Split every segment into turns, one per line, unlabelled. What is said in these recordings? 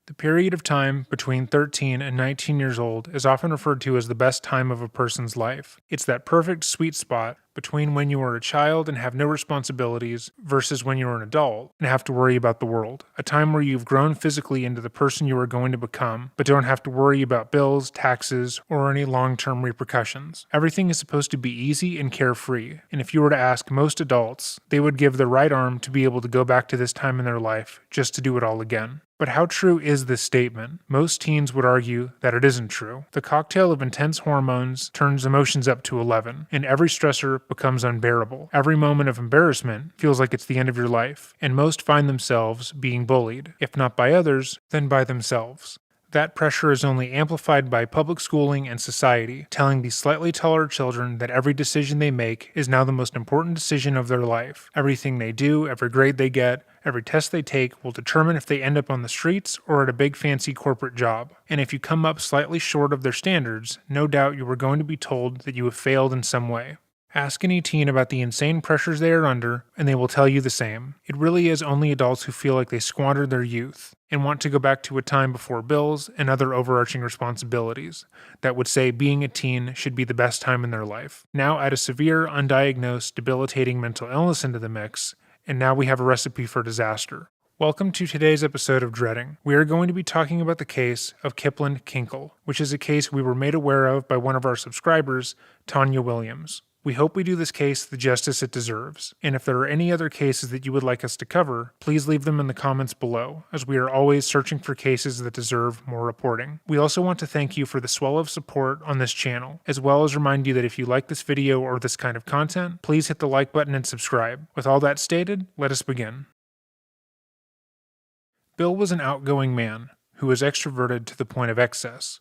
The period of time between 13 and 19 years old is often referred to as the best time of a person's life. It's that perfect sweet spot between when you are a child and have no responsibilities versus when you are an adult and have to worry about the world. A time where you've grown physically into the person you are going to become, but don't have to worry about bills, taxes, or any long-term repercussions. Everything is supposed to be easy and carefree, and if you were to ask most adults, they would give their right arm to be able to go back to this time in their life just to do it all again. But how true is this statement? Most teens would argue that it isn't true. The cocktail of intense hormones turns emotions up to 11, and every stressor becomes unbearable. Every moment of embarrassment feels like it's the end of your life, and most find themselves being bullied, if not by others, then by themselves. That pressure is only amplified by public schooling and society, telling these slightly taller children that every decision they make is now the most important decision of their life. Everything they do, every grade they get, every test they take will determine if they end up on the streets or at a big fancy corporate job. And if you come up slightly short of their standards, no doubt you are going to be told that you have failed in some way. Ask any teen about the insane pressures they are under, and they will tell you the same. It really is only adults who feel like they squandered their youth and want to go back to a time before bills and other overarching responsibilities that would say being a teen should be the best time in their life. Now add a severe, undiagnosed, debilitating mental illness into the mix, and now we have a recipe for disaster. Welcome to today's episode of Dreading. We are going to be talking about the case of Kinkel, which is a case we were made aware of by one of our subscribers, Tanya Williams. We hope we do this case the justice it deserves, and if there are any other cases that you would like us to cover, please leave them in the comments below, as we are always searching for cases that deserve more reporting. We also want to thank you for the swell of support on this channel, as well as remind you that if you like this video or this kind of content, please hit the like button and subscribe. With all that stated, let us begin. Bill was an outgoing man who was extroverted to the point of excess.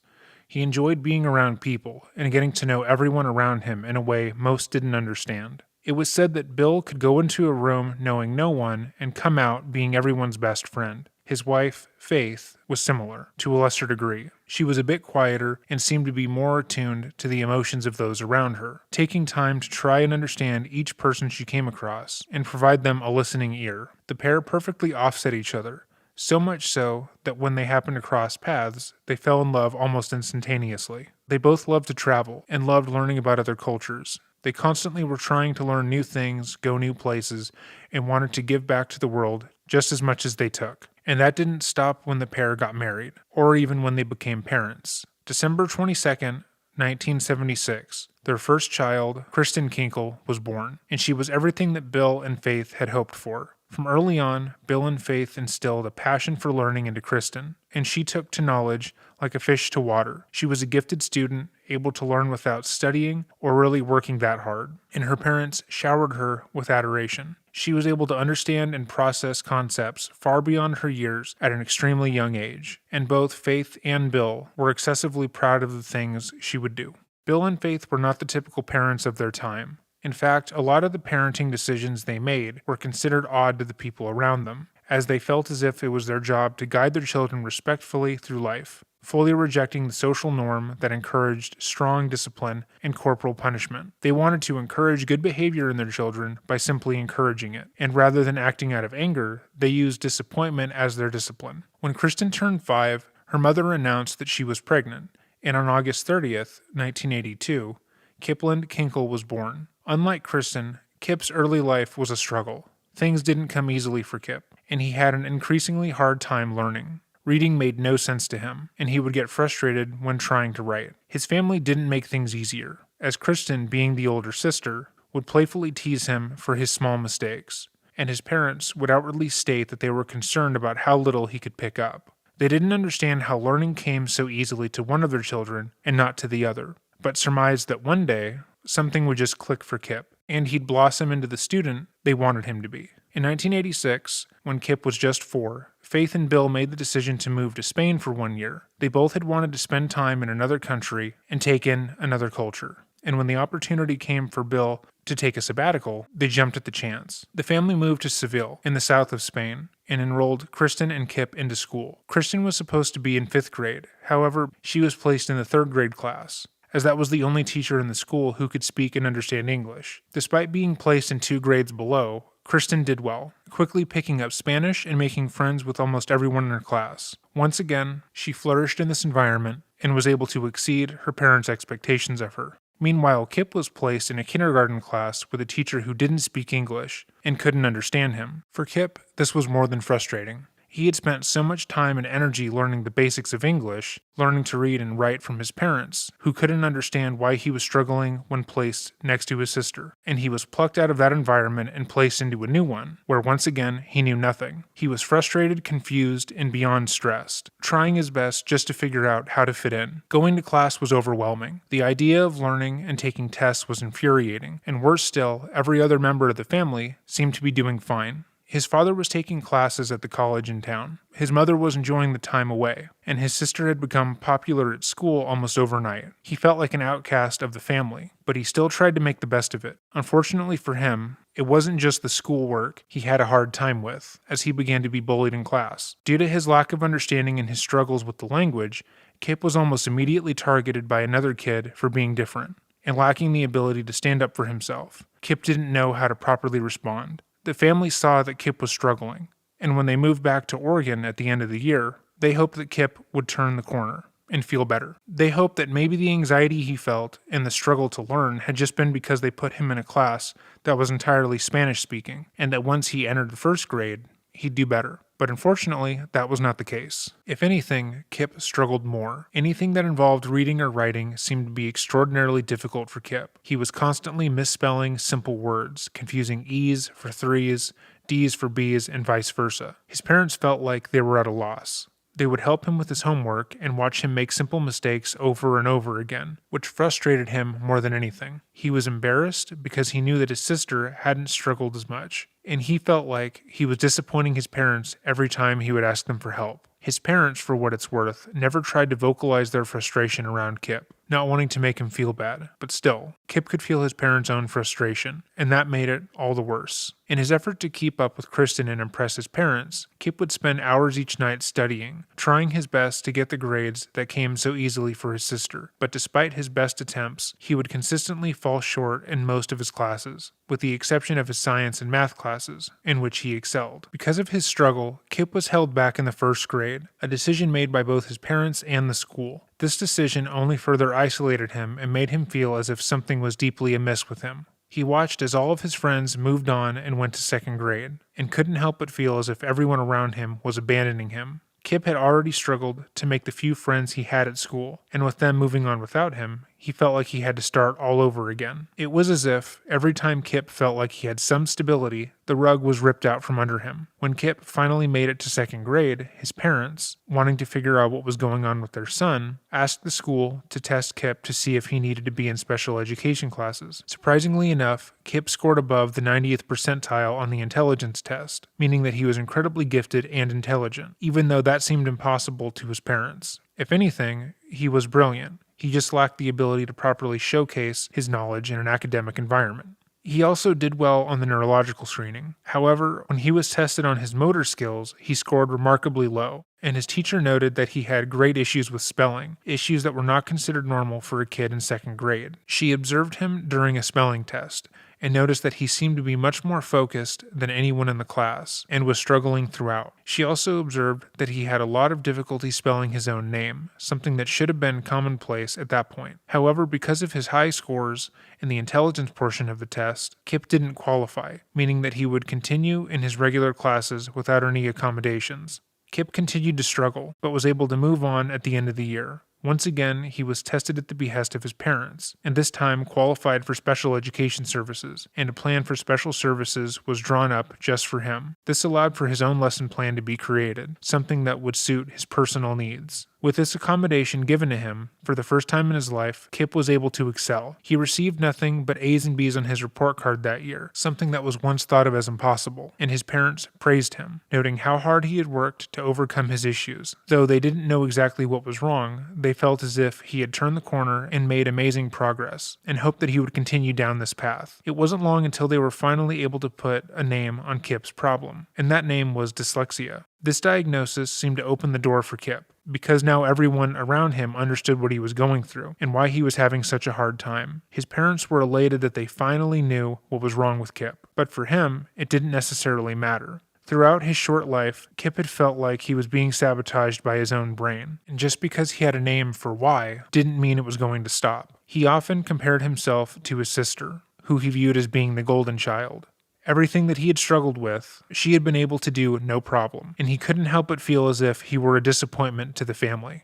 He enjoyed being around people and getting to know everyone around him in a way most didn't understand. It was said that Bill could go into a room knowing no one and come out being everyone's best friend. His wife, Faith, was similar, to a lesser degree. She was a bit quieter and seemed to be more attuned to the emotions of those around her, taking time to try and understand each person she came across and provide them a listening ear. The pair perfectly offset each other. So much so that when they happened to cross paths, they fell in love almost instantaneously. They both loved to travel and loved learning about other cultures. They constantly were trying to learn new things, go new places, and wanted to give back to the world just as much as they took. And that didn't stop when the pair got married, or even when they became parents. December 22nd, 1976, their first child, Kristen Kinkel, was born, and she was everything that Bill and Faith had hoped for. From early on, Bill and Faith instilled a passion for learning into Kristen, and she took to knowledge like a fish to water. She was a gifted student, able to learn without studying or really working that hard, and her parents showered her with adoration. She was able to understand and process concepts far beyond her years at an extremely young age, and both Faith and Bill were excessively proud of the things she would do. Bill and Faith were not the typical parents of their time. In fact, a lot of the parenting decisions they made were considered odd to the people around them, as they felt as if it was their job to guide their children respectfully through life, fully rejecting the social norm that encouraged strong discipline and corporal punishment. They wanted to encourage good behavior in their children by simply encouraging it, and rather than acting out of anger, they used disappointment as their discipline. When Kristen turned 5, her mother announced that she was pregnant, and on August 30th, 1982, Kipland Kinkel was born. Unlike Kristen, Kip's early life was a struggle. Things didn't come easily for Kip, and he had an increasingly hard time learning. Reading made no sense to him, and he would get frustrated when trying to write. His family didn't make things easier, as Kristen, being the older sister, would playfully tease him for his small mistakes, and his parents would outwardly state that they were concerned about how little he could pick up. They didn't understand how learning came so easily to one of their children and not to the other, but surmised that one day, something would just click for Kip, and he'd blossom into the student they wanted him to be. In 1986, when Kip was just 4, Faith and Bill made the decision to move to Spain for 1 year. They both had wanted to spend time in another country and take in another culture. And when the opportunity came for Bill to take a sabbatical, they jumped at the chance. The family moved to Seville, in the south of Spain, and enrolled Kristen and Kip into school. Kristen was supposed to be in 5th grade. However, she was placed in the 3rd grade class, as that was the only teacher in the school who could speak and understand English. Despite being placed in 2 grades below, Kristen did well, quickly picking up Spanish and making friends with almost everyone in her class. Once again, she flourished in this environment and was able to exceed her parents' expectations of her. Meanwhile, Kip was placed in a kindergarten class with a teacher who didn't speak English and couldn't understand him. For Kip, this was more than frustrating. He had spent so much time and energy learning the basics of English, learning to read and write from his parents, who couldn't understand why he was struggling when placed next to his sister. And he was plucked out of that environment and placed into a new one, where once again he knew nothing. He was frustrated, confused, and beyond stressed, trying his best just to figure out how to fit in. Going to class was overwhelming. The idea of learning and taking tests was infuriating, and worse still, every other member of the family seemed to be doing fine. His father was taking classes at the college in town. His mother was enjoying the time away, and his sister had become popular at school almost overnight. He felt like an outcast of the family, but he still tried to make the best of it. Unfortunately for him, it wasn't just the schoolwork he had a hard time with, as he began to be bullied in class. Due to his lack of understanding and his struggles with the language, Kip was almost immediately targeted by another kid for being different, and lacking the ability to stand up for himself. Kip didn't know how to properly respond. The family saw that Kip was struggling, and when they moved back to Oregon at the end of the year, they hoped that Kip would turn the corner and feel better. They hoped that maybe the anxiety he felt and the struggle to learn had just been because they put him in a class that was entirely Spanish-speaking, and that once he entered the first grade, he'd do better. But unfortunately, that was not the case. If anything, Kip struggled more. Anything that involved reading or writing seemed to be extraordinarily difficult for Kip. He was constantly misspelling simple words, confusing E's for threes, D's for B's, and vice versa. His parents felt like they were at a loss. They would help him with his homework and watch him make simple mistakes over and over again, which frustrated him more than anything. He was embarrassed because he knew that his sister hadn't struggled as much, and he felt like he was disappointing his parents every time he would ask them for help. His parents, for what it's worth, never tried to vocalize their frustration around Kip, not wanting to make him feel bad, but still, Kip could feel his parents' own frustration, and that made it all the worse. In his effort to keep up with Kristen and impress his parents, Kip would spend hours each night studying, trying his best to get the grades that came so easily for his sister. But despite his best attempts, he would consistently fall short in most of his classes, with the exception of his science and math classes, in which he excelled. Because of his struggle, Kip was held back in the first grade, a decision made by both his parents and the school. This decision only further isolated him and made him feel as if something was deeply amiss with him. He watched as all of his friends moved on and went to second grade, and couldn't help but feel as if everyone around him was abandoning him. Kip had already struggled to make the few friends he had at school, and with them moving on without him, he felt like he had to start all over again. It was as if every time Kip felt like he had some stability, the rug was ripped out from under him. When Kip finally made it to second grade, his parents, wanting to figure out what was going on with their son, asked the school to test Kip to see if he needed to be in special education classes. Surprisingly enough, Kip scored above the 90th percentile on the intelligence test, meaning that he was incredibly gifted and intelligent, even though that seemed impossible to his parents. If anything, he was brilliant. He just lacked the ability to properly showcase his knowledge in an academic environment. He also did well on the neurological screening. However, when he was tested on his motor skills, he scored remarkably low, and his teacher noted that he had great issues with spelling, issues that were not considered normal for a kid in second grade. She observed him during a spelling test, and noticed that he seemed to be much more focused than anyone in the class, and was struggling throughout. She also observed that he had a lot of difficulty spelling his own name, something that should have been commonplace at that point. However, because of his high scores in the intelligence portion of the test, Kip didn't qualify, meaning that he would continue in his regular classes without any accommodations. Kip continued to struggle, but was able to move on at the end of the year. Once again, he was tested at the behest of his parents, and this time qualified for special education services, and a plan for special services was drawn up just for him. This allowed for his own lesson plan to be created, something that would suit his personal needs. With this accommodation given to him, for the first time in his life, Kip was able to excel. He received nothing but A's and B's on his report card that year, something that was once thought of as impossible, and his parents praised him, noting how hard he had worked to overcome his issues. Though they didn't know exactly what was wrong, they felt as if he had turned the corner and made amazing progress, and hoped that he would continue down this path. It wasn't long until they were finally able to put a name on Kip's problem, and that name was dyslexia. This diagnosis seemed to open the door for Kip. because now everyone around him understood what he was going through and why he was having such a hard time. His parents were elated that they finally knew what was wrong with Kip, but for him, it didn't necessarily matter. Throughout his short life, Kip had felt like he was being sabotaged by his own brain, and just because he had a name for why didn't mean it was going to stop. He often compared himself to his sister, who he viewed as being the golden child. Everything that he had struggled with, she had been able to do no problem, and he couldn't help but feel as if he were a disappointment to the family.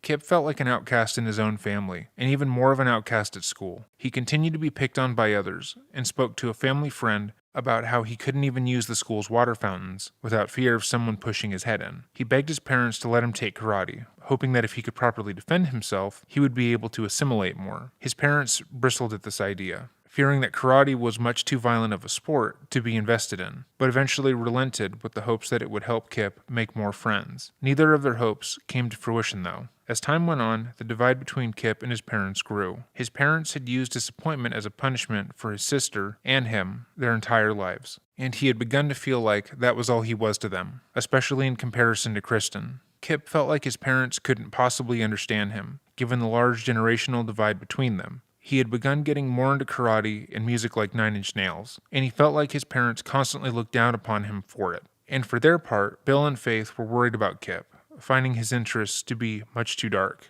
Kip felt like an outcast in his own family, and even more of an outcast at school. He continued to be picked on by others, and spoke to a family friend about how he couldn't even use the school's water fountains without fear of someone pushing his head in. He begged his parents to let him take karate, hoping that if he could properly defend himself, he would be able to assimilate more. His parents bristled at this idea, fearing that karate was much too violent of a sport to be invested in, but eventually relented with the hopes that it would help Kip make more friends. Neither of their hopes came to fruition, though. As time went on, the divide between Kip and his parents grew. His parents had used disappointment as a punishment for his sister and him their entire lives, and he had begun to feel like that was all he was to them, especially in comparison to Kristen. Kip felt like his parents couldn't possibly understand him, given the large generational divide between them. He had begun getting more into karate and music like Nine Inch Nails, and he felt like his parents constantly looked down upon him for it. And for their part, Bill and Faith were worried about Kip, finding his interests to be much too dark.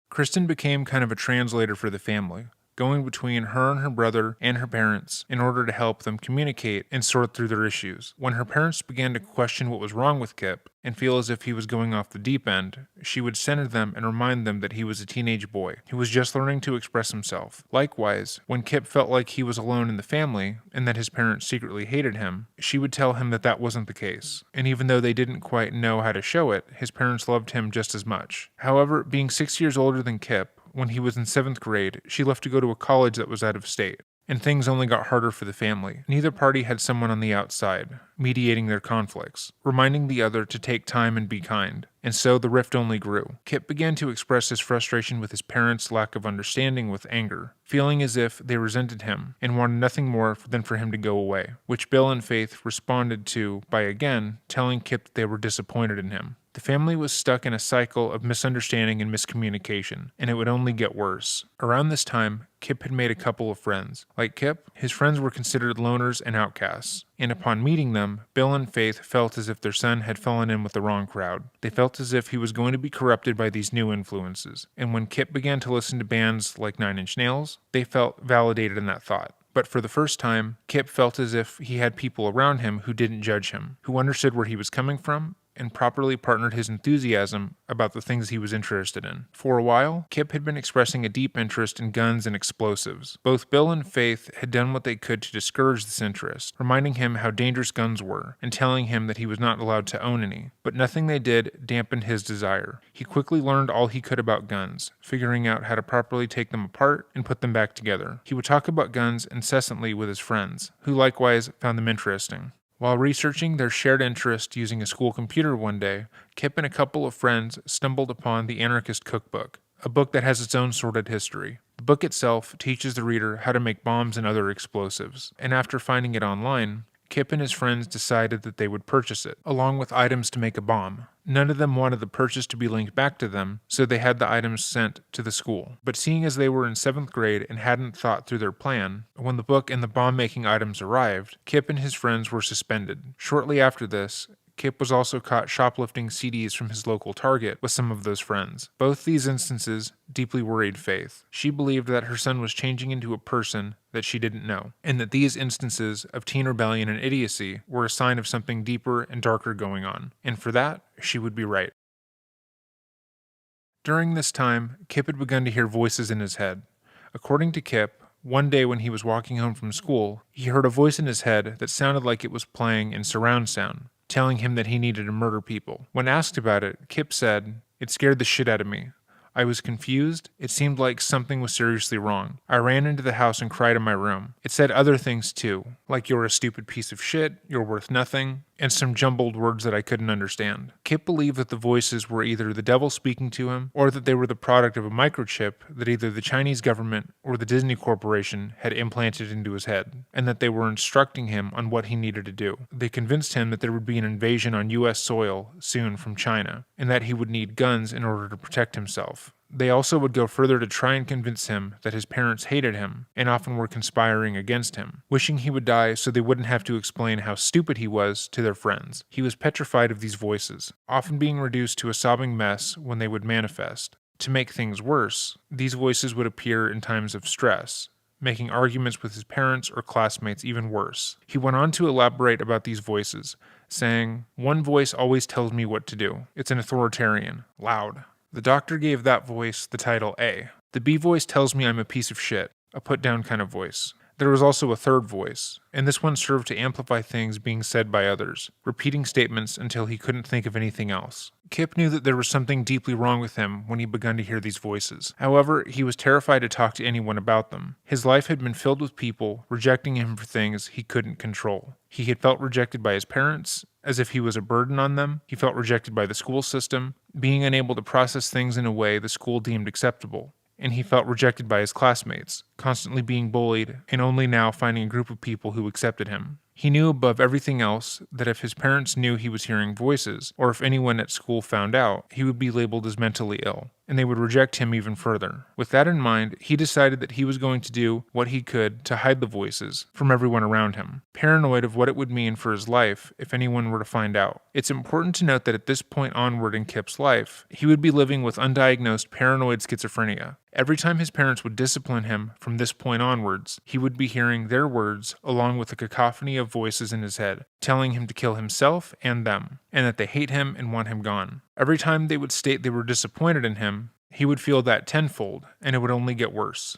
Kristen became kind of a translator for the family, going between her and her brother and her parents in order to help them communicate and sort through their issues. When her parents began to question what was wrong with Kip and feel as if he was going off the deep end, she would center them and remind them that he was a teenage boy who was just learning to express himself. Likewise, when Kip felt like he was alone in the family and that his parents secretly hated him, she would tell him that that wasn't the case. And even though they didn't quite know how to show it, his parents loved him just as much. However, being 6 years older than Kip, when he was in 7th grade, she left to go to a college that was out of state, and things only got harder for the family. Neither party had someone on the outside, mediating their conflicts, reminding the other to take time and be kind, and so the rift only grew. Kip began to express his frustration with his parents' lack of understanding with anger, feeling as if they resented him and wanted nothing more than for him to go away, which Bill and Faith responded to by again telling Kip that they were disappointed in him. The family was stuck in a cycle of misunderstanding and miscommunication, and it would only get worse. Around this time, Kip had made a couple of friends. Like Kip, his friends were considered loners and outcasts, and upon meeting them, Bill and Faith felt as if their son had fallen in with the wrong crowd. They felt as if he was going to be corrupted by these new influences, and when Kip began to listen to bands like Nine Inch Nails, they felt validated in that thought. But for the first time, Kip felt as if he had people around him who didn't judge him, who understood where he was coming from, and properly partnered his enthusiasm about the things he was interested in. For a while, Kip had been expressing a deep interest in guns and explosives. Both Bill and Faith had done what they could to discourage this interest, reminding him how dangerous guns were, and telling him that he was not allowed to own any. But nothing they did dampened his desire. He quickly learned all he could about guns, figuring out how to properly take them apart and put them back together. He would talk about guns incessantly with his friends, who likewise found them interesting. While researching their shared interest using a school computer one day, Kip and a couple of friends stumbled upon the Anarchist Cookbook, a book that has its own sordid history. The book itself teaches the reader how to make bombs and other explosives, and after finding it online, Kip and his friends decided that they would purchase it, along with items to make a bomb. None of them wanted the purchase to be linked back to them, so they had the items sent to the school. But seeing as they were in 7th grade and hadn't thought through their plan, when the book and the bomb-making items arrived, Kip and his friends were suspended. Shortly after this, Kip was also caught shoplifting CDs from his local Target with some of those friends. Both these instances deeply worried Faith. She believed that her son was changing into a person that she didn't know, and that these instances of teen rebellion and idiocy were a sign of something deeper and darker going on. And for that, she would be right. During this time, Kip had begun to hear voices in his head. According to Kip, one day when he was walking home from school, he heard a voice in his head that sounded like it was playing in surround sound, telling him that he needed to murder people. When asked about it, Kip said, "It scared the shit out of me. I was confused. It seemed like something was seriously wrong. I ran into the house and cried in my room. It said other things too, like you're a stupid piece of shit, you're worth nothing. and some jumbled words that I couldn't understand. Kip believed that the voices were either the devil speaking to him, or that they were the product of a microchip that either the Chinese government or the Disney Corporation had implanted into his head, and that they were instructing him on what he needed to do. They convinced him that there would be an invasion on U.S. soil soon from China, and that he would need guns in order to protect himself. They also would go further to try and convince him that his parents hated him and often were conspiring against him, wishing he would die so they wouldn't have to explain how stupid he was to their friends. He was petrified of these voices, often being reduced to a sobbing mess when they would manifest. To make things worse, these voices would appear in times of stress, making arguments with his parents or classmates even worse. He went on to elaborate about these voices, saying, "One voice always tells me what to do. It's an authoritarian, loud. The doctor gave that voice the title A. The B voice tells me I'm a piece of shit, a put-down kind of voice. There was also a third voice, and this one served to amplify things being said by others, repeating statements until he couldn't think of anything else." Kip knew that there was something deeply wrong with him when he began to hear these voices. However, he was terrified to talk to anyone about them. His life had been filled with people rejecting him for things he couldn't control. He had felt rejected by his parents, as if he was a burden on them. He felt rejected by the school system, being unable to process things in a way the school deemed acceptable. And he felt rejected by his classmates, constantly being bullied, and only now finding a group of people who accepted him. He knew above everything else that if his parents knew he was hearing voices, or if anyone at school found out, he would be labeled as mentally ill, and they would reject him even further. With that in mind, he decided that he was going to do what he could to hide the voices from everyone around him, paranoid of what it would mean for his life if anyone were to find out. It's important to note that at this point onward in Kip's life, he would be living with undiagnosed paranoid schizophrenia. Every time his parents would discipline him from this point onwards, he would be hearing their words along with a cacophony of voices in his head, telling him to kill himself and them, and that they hate him and want him gone. Every time they would state they were disappointed in him, he would feel that tenfold, and it would only get worse.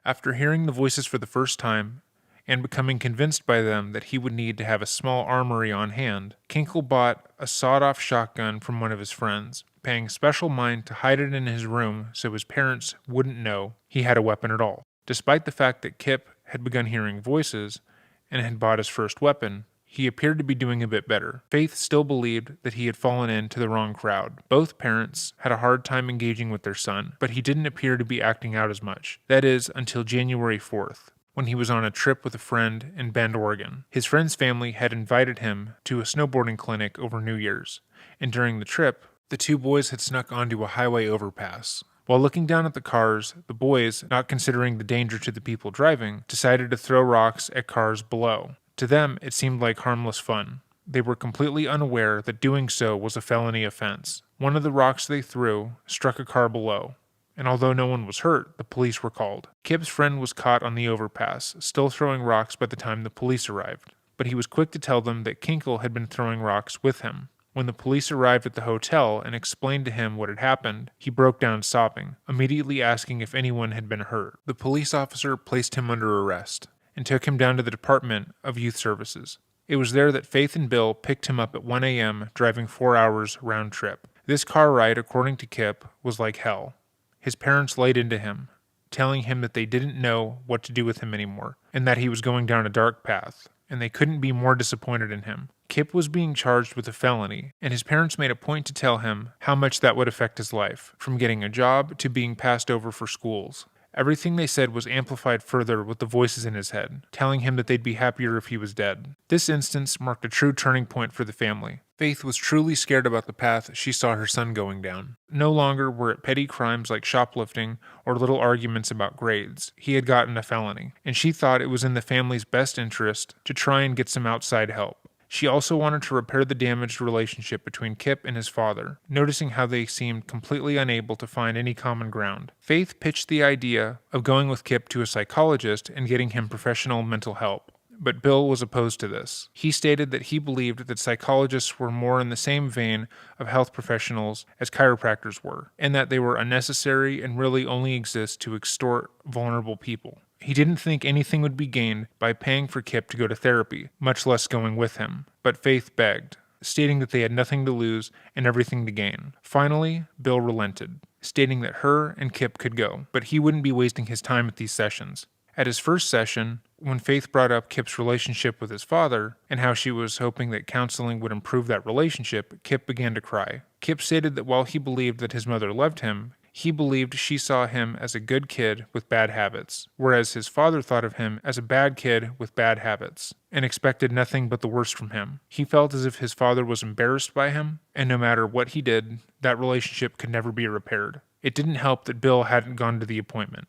After hearing the voices for the first time, and becoming convinced by them that he would need to have a small armory on hand, Kinkel bought a sawed-off shotgun from one of his friends, paying special mind to hide it in his room so his parents wouldn't know he had a weapon at all. Despite the fact that Kip had begun hearing voices and had bought his first weapon, he appeared to be doing a bit better. Faith still believed that he had fallen into the wrong crowd. Both parents had a hard time engaging with their son, but he didn't appear to be acting out as much. That is, until January 4th. When he was on a trip with a friend in Bend, Oregon. His friend's family had invited him to a snowboarding clinic over New Year's, and during the trip, the two boys had snuck onto a highway overpass. While looking down at the cars, the boys, not considering the danger to the people driving, decided to throw rocks at cars below. To them, it seemed like harmless fun. They were completely unaware that doing so was a felony offense. One of the rocks they threw struck a car below, and although no one was hurt, the police were called. Kip's friend was caught on the overpass, still throwing rocks by the time the police arrived, but he was quick to tell them that Kinkel had been throwing rocks with him. When the police arrived at the hotel and explained to him what had happened, he broke down sobbing, immediately asking if anyone had been hurt. The police officer placed him under arrest and took him down to the Department of Youth Services. It was there that Faith and Bill picked him up at 1 a.m., driving 4 hours round trip. This car ride, according to Kip, was like hell. His parents laid into him, telling him that they didn't know what to do with him anymore, and that he was going down a dark path, and they couldn't be more disappointed in him. Kip was being charged with a felony, and his parents made a point to tell him how much that would affect his life, from getting a job to being passed over for schools. Everything they said was amplified further with the voices in his head, telling him that they'd be happier if he was dead. This instance marked a true turning point for the family. Faith was truly scared about the path she saw her son going down. No longer were it petty crimes like shoplifting or little arguments about grades. He had gotten a felony, and she thought it was in the family's best interest to try and get some outside help. She also wanted to repair the damaged relationship between Kip and his father, noticing how they seemed completely unable to find any common ground. Faith pitched the idea of going with Kip to a psychologist and getting him professional mental help, but Bill was opposed to this. He stated that he believed that psychologists were more in the same vein of health professionals as chiropractors were, and that they were unnecessary and really only exist to extort vulnerable people. He didn't think anything would be gained by paying for Kip to go to therapy, much less going with him. But Faith begged, stating that they had nothing to lose and everything to gain. Finally, Bill relented, stating that her and Kip could go, but he wouldn't be wasting his time at these sessions. At his first session, when Faith brought up Kip's relationship with his father and how she was hoping that counseling would improve that relationship, Kip began to cry. Kip stated that while he believed that his mother loved him, he believed she saw him as a good kid with bad habits, whereas his father thought of him as a bad kid with bad habits, and expected nothing but the worst from him. He felt as if his father was embarrassed by him, and no matter what he did, that relationship could never be repaired. It didn't help that Bill hadn't gone to the appointment.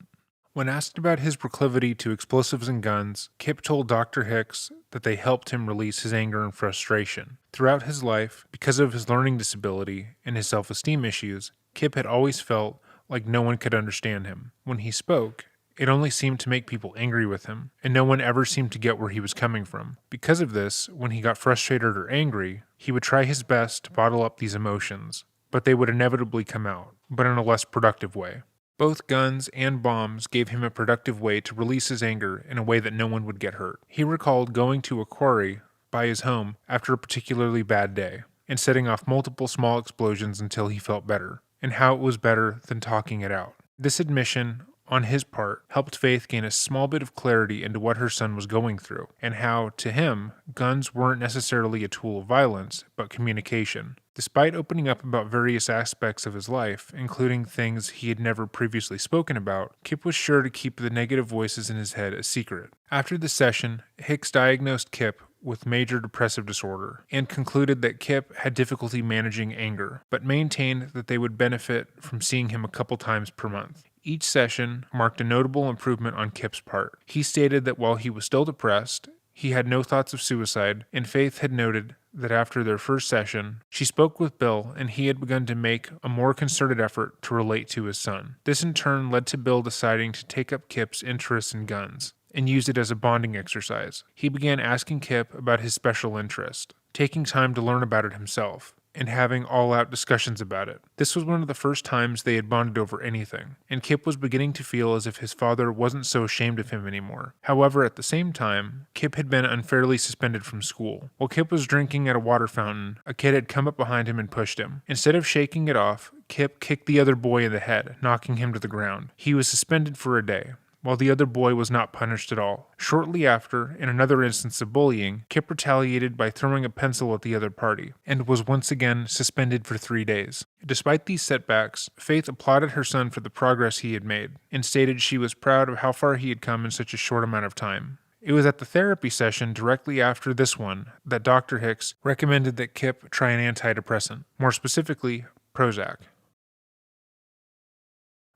When asked about his proclivity to explosives and guns, Kip told Dr. Hicks that they helped him release his anger and frustration. Throughout his life, because of his learning disability and his self-esteem issues, Kip had always felt like no one could understand him. When he spoke, it only seemed to make people angry with him, and no one ever seemed to get where he was coming from. Because of this, when he got frustrated or angry, he would try his best to bottle up these emotions, but they would inevitably come out, but in a less productive way. Both guns and bombs gave him a productive way to release his anger in a way that no one would get hurt. He recalled going to a quarry by his home after a particularly bad day and setting off multiple small explosions until he felt better, and how it was better than talking it out. This admission on his part helped Faith gain a small bit of clarity into what her son was going through, and how, to him, guns weren't necessarily a tool of violence, but communication. Despite opening up about various aspects of his life, including things he had never previously spoken about, Kip was sure to keep the negative voices in his head a secret. After the session, Hicks diagnosed Kip with major depressive disorder and concluded that Kip had difficulty managing anger, but maintained that they would benefit from seeing him a couple times per month. Each session marked a notable improvement on Kip's part. He stated that while he was still depressed, he had no thoughts of suicide, and Faith had noted that after their first session, she spoke with Bill and he had begun to make a more concerted effort to relate to his son. This in turn led to Bill deciding to take up Kip's interest in guns and use it as a bonding exercise. He began asking Kip about his special interest, taking time to learn about it himself, and having all-out discussions about it. This was one of the first times they had bonded over anything, and Kip was beginning to feel as if his father wasn't so ashamed of him anymore. However, at the same time, Kip had been unfairly suspended from school. While Kip was drinking at a water fountain, a kid had come up behind him and pushed him. Instead of shaking it off, Kip kicked the other boy in the head, knocking him to the ground. He was suspended for a day, while the other boy was not punished at all. Shortly after, in another instance of bullying, Kip retaliated by throwing a pencil at the other party, and was once again suspended for 3 days. Despite these setbacks, Faith applauded her son for the progress he had made, and stated she was proud of how far he had come in such a short amount of time. It was at the therapy session directly after this one that Dr. Hicks recommended that Kip try an antidepressant, more specifically, Prozac.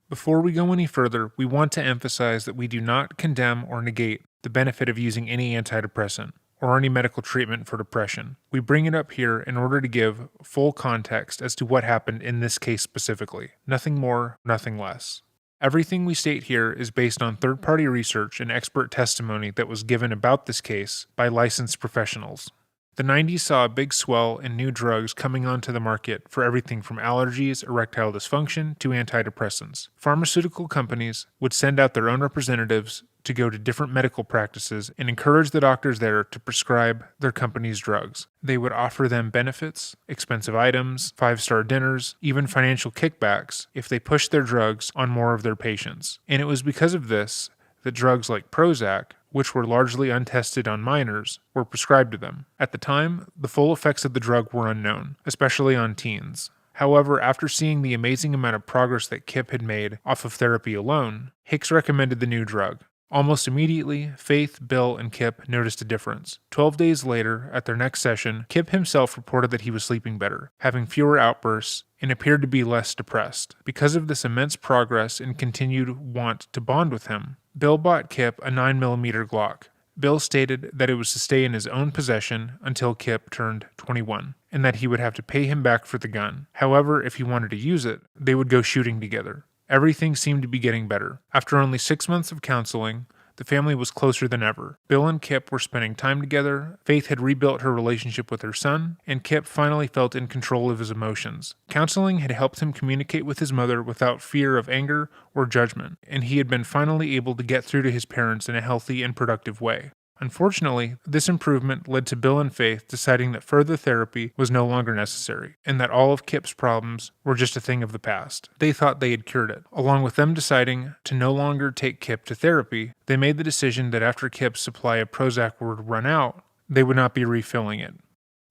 Before we go any further, we want to emphasize that we do not condemn or negate the benefit of using any antidepressant or any medical treatment for depression. We bring it up here in order to give full context as to what happened in this case specifically. Nothing more, nothing less. Everything we state here is based on third-party research and expert testimony that was given about this case by licensed professionals. The 90s saw a big swell in new drugs coming onto the market for everything from allergies, erectile dysfunction, to antidepressants. Pharmaceutical companies would send out their own representatives to go to different medical practices and encourage the doctors there to prescribe their company's drugs. They would offer them benefits, expensive items, 5-star dinners, even financial kickbacks if they pushed their drugs on more of their patients. And it was because of this that drugs like Prozac, which were largely untested on minors, were prescribed to them. At the time, the full effects of the drug were unknown, especially on teens. However, after seeing the amazing amount of progress that Kip had made off of therapy alone, Hicks recommended the new drug. Almost immediately, Faith, Bill, and Kip noticed a difference. 12 days later, at their next session, Kip himself reported that he was sleeping better, having fewer outbursts, and appeared to be less depressed. Because of this immense progress and continued want to bond with him, Bill bought Kip a 9mm Glock. Bill stated that it was to stay in his own possession until Kip turned 21, and that he would have to pay him back for the gun. However, if he wanted to use it, they would go shooting together. Everything seemed to be getting better. After only 6 months of counseling, the family was closer than ever. Bill and Kip were spending time together, Faith had rebuilt her relationship with her son, and Kip finally felt in control of his emotions. Counseling had helped him communicate with his mother without fear of anger or judgment, and he had been finally able to get through to his parents in a healthy and productive way. Unfortunately, this improvement led to Bill and Faith deciding that further therapy was no longer necessary, and that all of Kip's problems were just a thing of the past. They thought they had cured it. Along with them deciding to no longer take Kip to therapy, they made the decision that after Kip's supply of Prozac would run out, they would not be refilling it,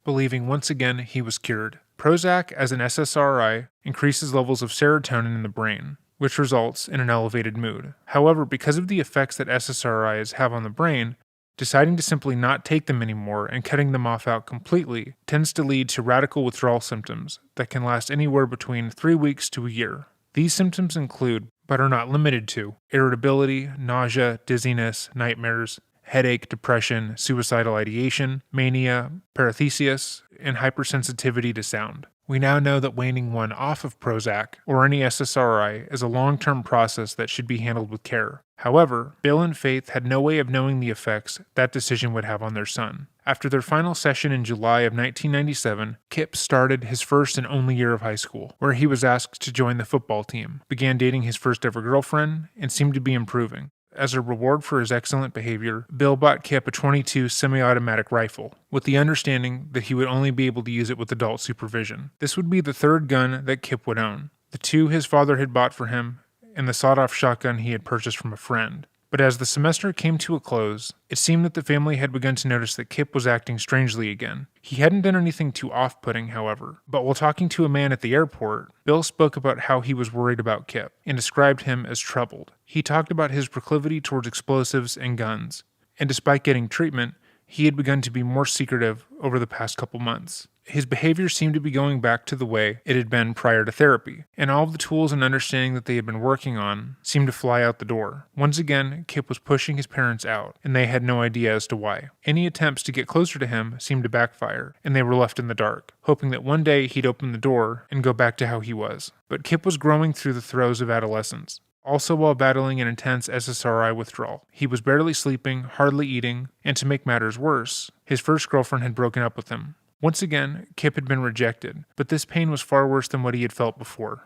believing once again he was cured. Prozac, as an SSRI, increases levels of serotonin in the brain, which results in an elevated mood. However, because of the effects that SSRIs have on the brain, deciding to simply not take them anymore and cutting them off out completely tends to lead to radical withdrawal symptoms that can last anywhere between 3 weeks to a year. These symptoms include, but are not limited to, irritability, nausea, dizziness, nightmares, headache, depression, suicidal ideation, mania, paresthesias, and hypersensitivity to sound. We now know that weaning one off of Prozac or any SSRI is a long-term process that should be handled with care. However, Bill and Faith had no way of knowing the effects that decision would have on their son. After their final session in July of 1997, Kip started his first and only year of high school, where he was asked to join the football team, began dating his first ever girlfriend, and seemed to be improving. As a reward for his excellent behavior, Bill bought Kip a .22 semi-automatic rifle, with the understanding that he would only be able to use it with adult supervision. This would be the third gun that Kip would own, the two his father had bought for him, and the sawed-off shotgun he had purchased from a friend. But as the semester came to a close, it seemed that the family had begun to notice that Kip was acting strangely again. He hadn't done anything too off-putting, however, but while talking to a man at the airport, Bill spoke about how he was worried about Kip and described him as troubled. He talked about his proclivity towards explosives and guns, and despite getting treatment, he had begun to be more secretive over the past couple months. His behavior seemed to be going back to the way it had been prior to therapy, and all of the tools and understanding that they had been working on seemed to fly out the door. Once again, Kip was pushing his parents out, and they had no idea as to why. Any attempts to get closer to him seemed to backfire, and they were left in the dark, hoping that one day he'd open the door and go back to how he was. But Kip was growing through the throes of adolescence. Also while battling an intense SSRI withdrawal. He was barely sleeping, hardly eating, and to make matters worse, his first girlfriend had broken up with him. Once again, Kip had been rejected, but this pain was far worse than what he had felt before.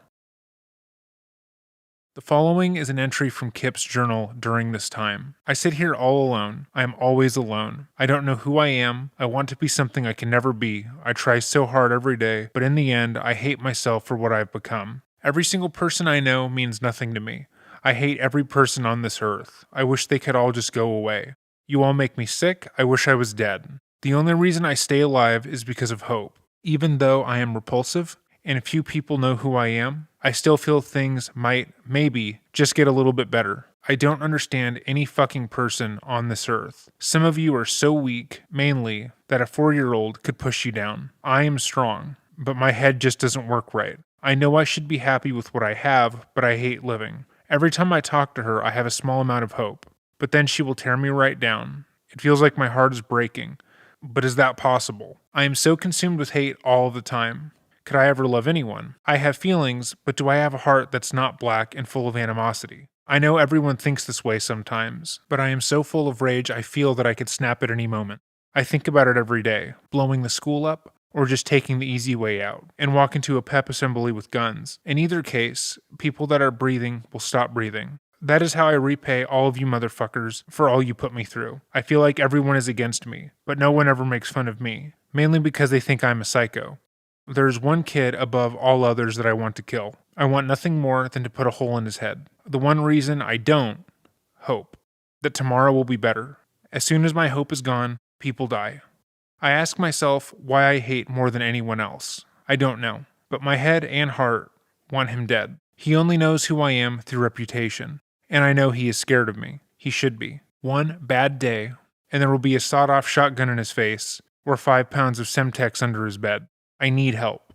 The following is an entry from Kip's journal during this time. I sit here all alone. I am always alone. I don't know who I am. I want to be something I can never be. I try so hard every day, but in the end, I hate myself for what I've become. Every single person I know means nothing to me. I hate every person on this earth. I wish they could all just go away. You all make me sick. I wish I was dead. The only reason I stay alive is because of hope. Even though I am repulsive, and few people know who I am, I still feel things might, maybe, just get a little bit better. I don't understand any fucking person on this earth. Some of you are so weak, mainly, that a 4-year-old could push you down. I am strong, but my head just doesn't work right. I know I should be happy with what I have, but I hate living. Every time I talk to her, I have a small amount of hope, but then she will tear me right down. It feels like my heart is breaking. But is that possible? I am so consumed with hate all the time. Could I ever love anyone? I have feelings, but do I have a heart that's not black and full of animosity? I know everyone thinks this way sometimes, but I am so full of rage I feel that I could snap at any moment. I think about it every day, blowing the school up, or just taking the easy way out, and walk into a pep assembly with guns. In either case, people that are breathing will stop breathing. That is how I repay all of you motherfuckers for all you put me through. I feel like everyone is against me, but no one ever makes fun of me, mainly because they think I'm a psycho. There is one kid above all others that I want to kill. I want nothing more than to put a hole in his head. The one reason I don't hope that tomorrow will be better. As soon as my hope is gone, people die. I ask myself why I hate more than anyone else. I don't know, but my head and heart want him dead. He only knows who I am through reputation. And I know he is scared of me. He should be. One bad day, and there will be a sawed-off shotgun in his face, or 5 pounds of Semtex under his bed. I need help.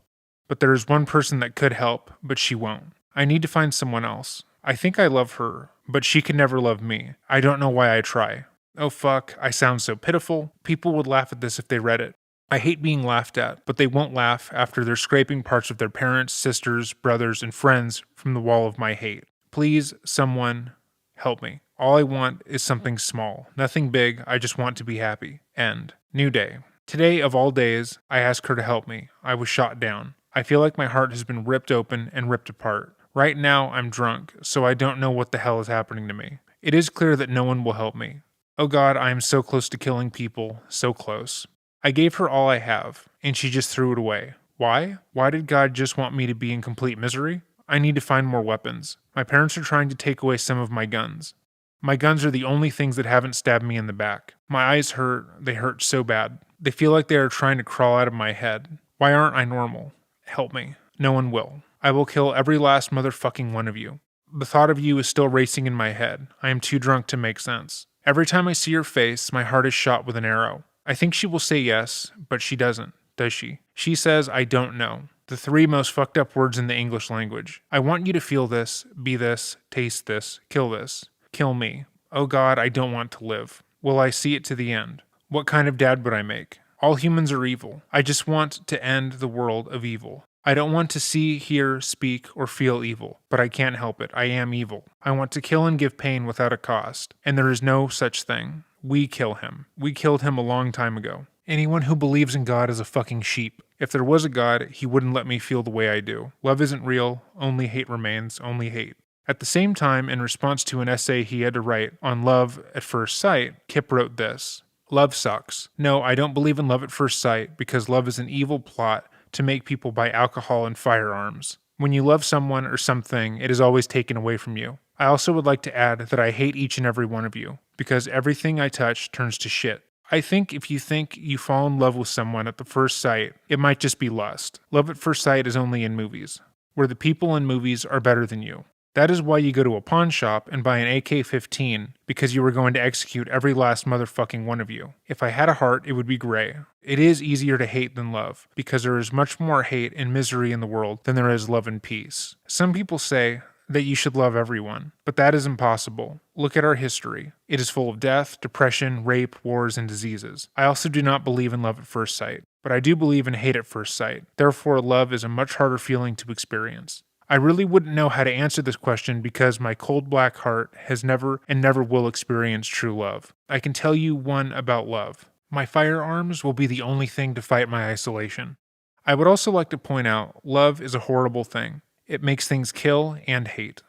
But there is one person that could help, but she won't. I need to find someone else. I think I love her, but she could never love me. I don't know why I try. Oh fuck, I sound so pitiful. People would laugh at this if they read it. I hate being laughed at, but they won't laugh after they're scraping parts of their parents, sisters, brothers, and friends from the wall of my hate. Please, someone, help me. All I want is something small. Nothing big, I just want to be happy. End. New day. Today, of all days, I ask her to help me. I was shot down. I feel like my heart has been ripped open and ripped apart. Right now, I'm drunk, so I don't know what the hell is happening to me. It is clear that no one will help me. Oh God, I am so close to killing people, so close. I gave her all I have, and she just threw it away. Why? Why did God just want me to be in complete misery? I need to find more weapons. My parents are trying to take away some of my guns. My guns are the only things that haven't stabbed me in the back. My eyes hurt, they hurt so bad. They feel like they are trying to crawl out of my head. Why aren't I normal? Help me. No one will. I will kill every last motherfucking one of you. The thought of you is still racing in my head. I am too drunk to make sense. Every time I see your face, my heart is shot with an arrow. I think she will say yes, but she doesn't, does she? She says, I don't know. The three most fucked up words in the English language. I want you to feel this, be this, taste this, kill this. Kill me. Oh God, I don't want to live. Will I see it to the end? What kind of dad would I make? All humans are evil. I just want to end the world of evil. I don't want to see, hear, speak, or feel evil, but I can't help it. I am evil. I want to kill and give pain without a cost, and there is no such thing. We kill him. We killed him a long time ago. Anyone who believes in God is a fucking sheep. If there was a God, he wouldn't let me feel the way I do. Love isn't real. Only hate remains. Only hate. At the same time, in response to an essay he had to write on love at first sight, Kip wrote this. Love sucks. No, I don't believe in love at first sight because love is an evil plot to make people buy alcohol and firearms. When you love someone or something, it is always taken away from you. I also would like to add that I hate each and every one of you, because everything I touch turns to shit. I think if you think you fall in love with someone at the first sight, it might just be lust. Love at first sight is only in movies, where the people in movies are better than you. That is why you go to a pawn shop and buy an AK-15, because you were going to execute every last motherfucking one of you. If I had a heart, it would be gray. It is easier to hate than love, because there is much more hate and misery in the world than there is love and peace. Some people say that you should love everyone, but that is impossible. Look at our history. It is full of death, depression, rape, wars, and diseases. I also do not believe in love at first sight, but I do believe in hate at first sight. Therefore, love is a much harder feeling to experience. I really wouldn't know how to answer this question because my cold black heart has never and never will experience true love. I can tell you one about love. My firearms will be the only thing to fight my isolation. I would also like to point out, love is a horrible thing. It makes things kill and hate.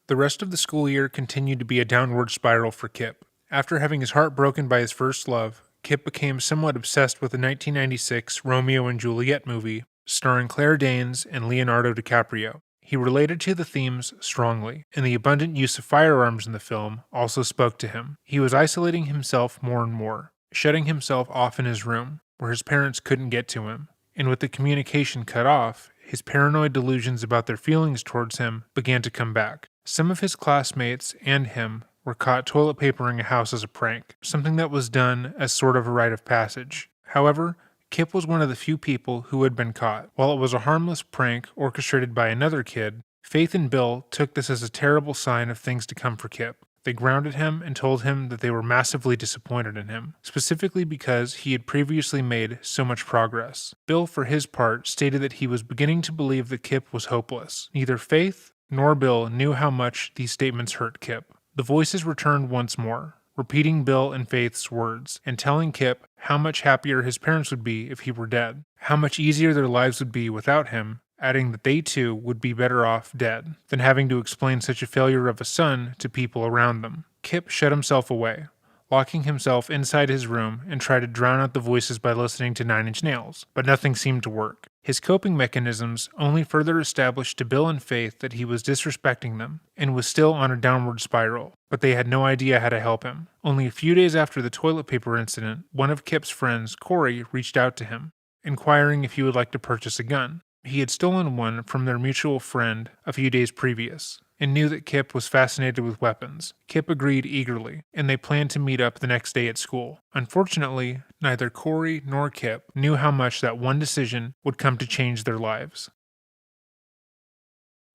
The rest of the school year continued to be a downward spiral for Kip. After having his heart broken by his first love, Kip became somewhat obsessed with the 1996 Romeo and Juliet movie, starring Claire Danes and Leonardo DiCaprio. He related to the themes strongly, and the abundant use of firearms in the film also spoke to him. He was isolating himself more and more, shutting himself off in his room, where his parents couldn't get to him. And with the communication cut off, his paranoid delusions about their feelings towards him began to come back. Some of his classmates and him were caught toilet papering a house as a prank, something that was done as sort of a rite of passage. However, Kip was one of the few people who had been caught. While it was a harmless prank orchestrated by another kid, Faith and Bill took this as a terrible sign of things to come for Kip. They grounded him and told him that they were massively disappointed in him, specifically because he had previously made so much progress. Bill, for his part, stated that he was beginning to believe that Kip was hopeless. Neither Faith nor Bill knew how much these statements hurt Kip. The voices returned once more, repeating Bill and Faith's words, and telling Kip how much happier his parents would be if he were dead, how much easier their lives would be without him, adding that they too would be better off dead than having to explain such a failure of a son to people around them. Kip shut himself away, locking himself inside his room and tried to drown out the voices by listening to Nine Inch Nails, but nothing seemed to work. His coping mechanisms only further established to Bill and Faith that he was disrespecting them and was still on a downward spiral, but they had no idea how to help him. Only a few days after the toilet paper incident, one of Kip's friends, Corey, reached out to him, inquiring if he would like to purchase a gun. He had stolen one from their mutual friend a few days previous, and knew that Kip was fascinated with weapons. Kip agreed eagerly, and they planned to meet up the next day at school. Unfortunately, neither Corey nor Kip knew how much that one decision would come to change their lives.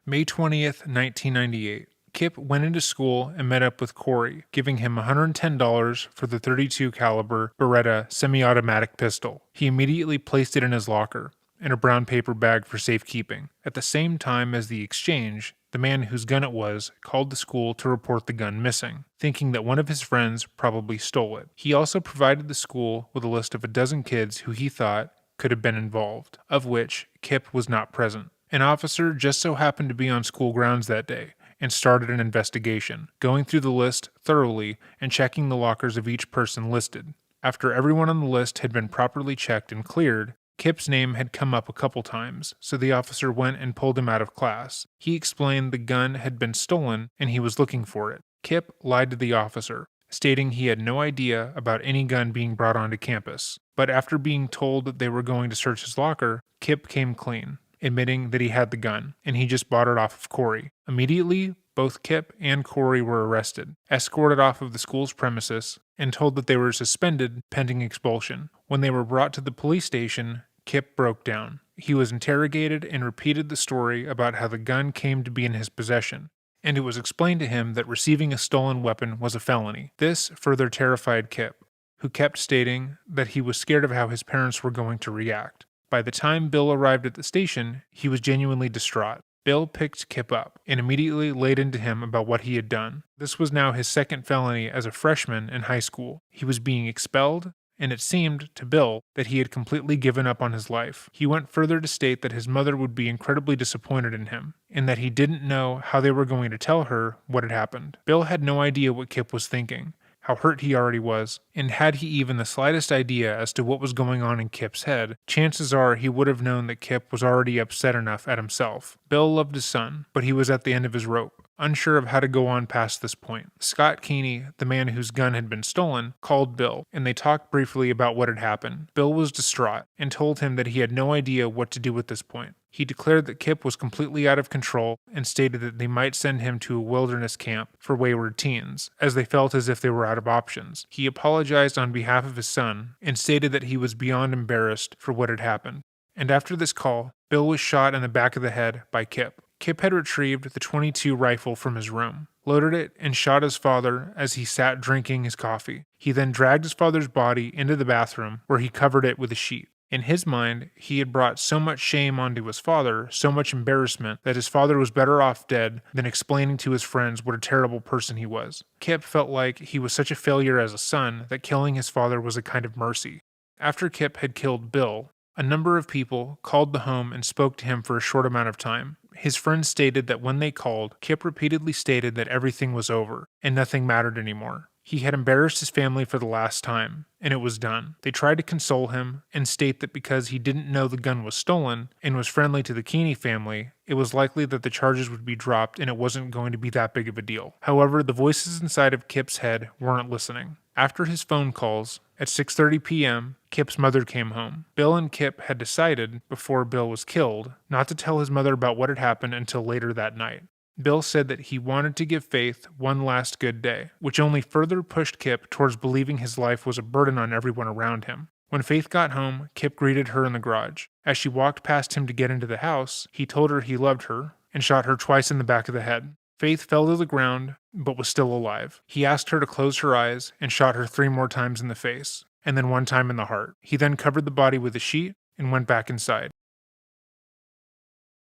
May 20th, 1998. Kip went into school and met up with Corey, giving him $110 for the .32 caliber Beretta semi-automatic pistol. He immediately placed it in his locker, in a brown paper bag for safekeeping. At the same time as the exchange, the man whose gun it was called the school to report the gun missing, thinking that one of his friends probably stole it. He also provided the school with a list of a dozen kids who he thought could have been involved, of which Kip was not present. An officer just so happened to be on school grounds that day, and started an investigation, going through the list thoroughly and checking the lockers of each person listed. After everyone on the list had been properly checked and cleared, Kip's name had come up a couple times, so the officer went and pulled him out of class. He explained the gun had been stolen and he was looking for it. Kip lied to the officer, stating he had no idea about any gun being brought onto campus. But after being told that they were going to search his locker, Kip came clean, admitting that he had the gun, and he just bought it off of Corey. Immediately, both Kip and Corey were arrested, escorted off of the school's premises, and told that they were suspended pending expulsion. When they were brought to the police station, Kip broke down. He was interrogated and repeated the story about how the gun came to be in his possession, and it was explained to him that receiving a stolen weapon was a felony. This further terrified Kip, who kept stating that he was scared of how his parents were going to react. By the time Bill arrived at the station, he was genuinely distraught. Bill picked Kip up and immediately laid into him about what he had done. This was now his second felony as a freshman in high school. He was being expelled, and it seemed to Bill that he had completely given up on his life. He went further to state that his mother would be incredibly disappointed in him, and that he didn't know how they were going to tell her what had happened. Bill had no idea what Kip was thinking, how hurt he already was, and had he even the slightest idea as to what was going on in Kip's head, chances are he would have known that Kip was already upset enough at himself. Bill loved his son, but he was at the end of his rope, unsure of how to go on past this point. Scott Keeney, the man whose gun had been stolen, called Bill, and they talked briefly about what had happened. Bill was distraught and told him that he had no idea what to do at this point. He declared that Kip was completely out of control and stated that they might send him to a wilderness camp for wayward teens, as they felt as if they were out of options. He apologized on behalf of his son and stated that he was beyond embarrassed for what had happened. And after this call, Bill was shot in the back of the head by Kip. Kip had retrieved the .22 rifle from his room, loaded it, and shot his father as he sat drinking his coffee. He then dragged his father's body into the bathroom, where he covered it with a sheet. In his mind, he had brought so much shame onto his father, so much embarrassment, that his father was better off dead than explaining to his friends what a terrible person he was. Kip felt like he was such a failure as a son that killing his father was a kind of mercy. After Kip had killed Bill, a number of people called the home and spoke to him for a short amount of time. His friends stated that when they called, Kip repeatedly stated that everything was over and nothing mattered anymore. He had embarrassed his family for the last time, and it was done. They tried to console him and state that because he didn't know the gun was stolen and was friendly to the Keeney family, it was likely that the charges would be dropped and it wasn't going to be that big of a deal. However, the voices inside of Kip's head weren't listening. After his phone calls, at 6:30 p.m., Kip's mother came home. Bill and Kip had decided, before Bill was killed, not to tell his mother about what had happened until later that night. Bill said that he wanted to give Faith one last good day, which only further pushed Kip towards believing his life was a burden on everyone around him. When Faith got home, Kip greeted her in the garage. As she walked past him to get into the house, he told her he loved her and shot her twice in the back of the head. Faith fell to the ground, but was still alive. He asked her to close her eyes and shot her 3 more times in the face, and then 1 time in the heart. He then covered the body with a sheet and went back inside.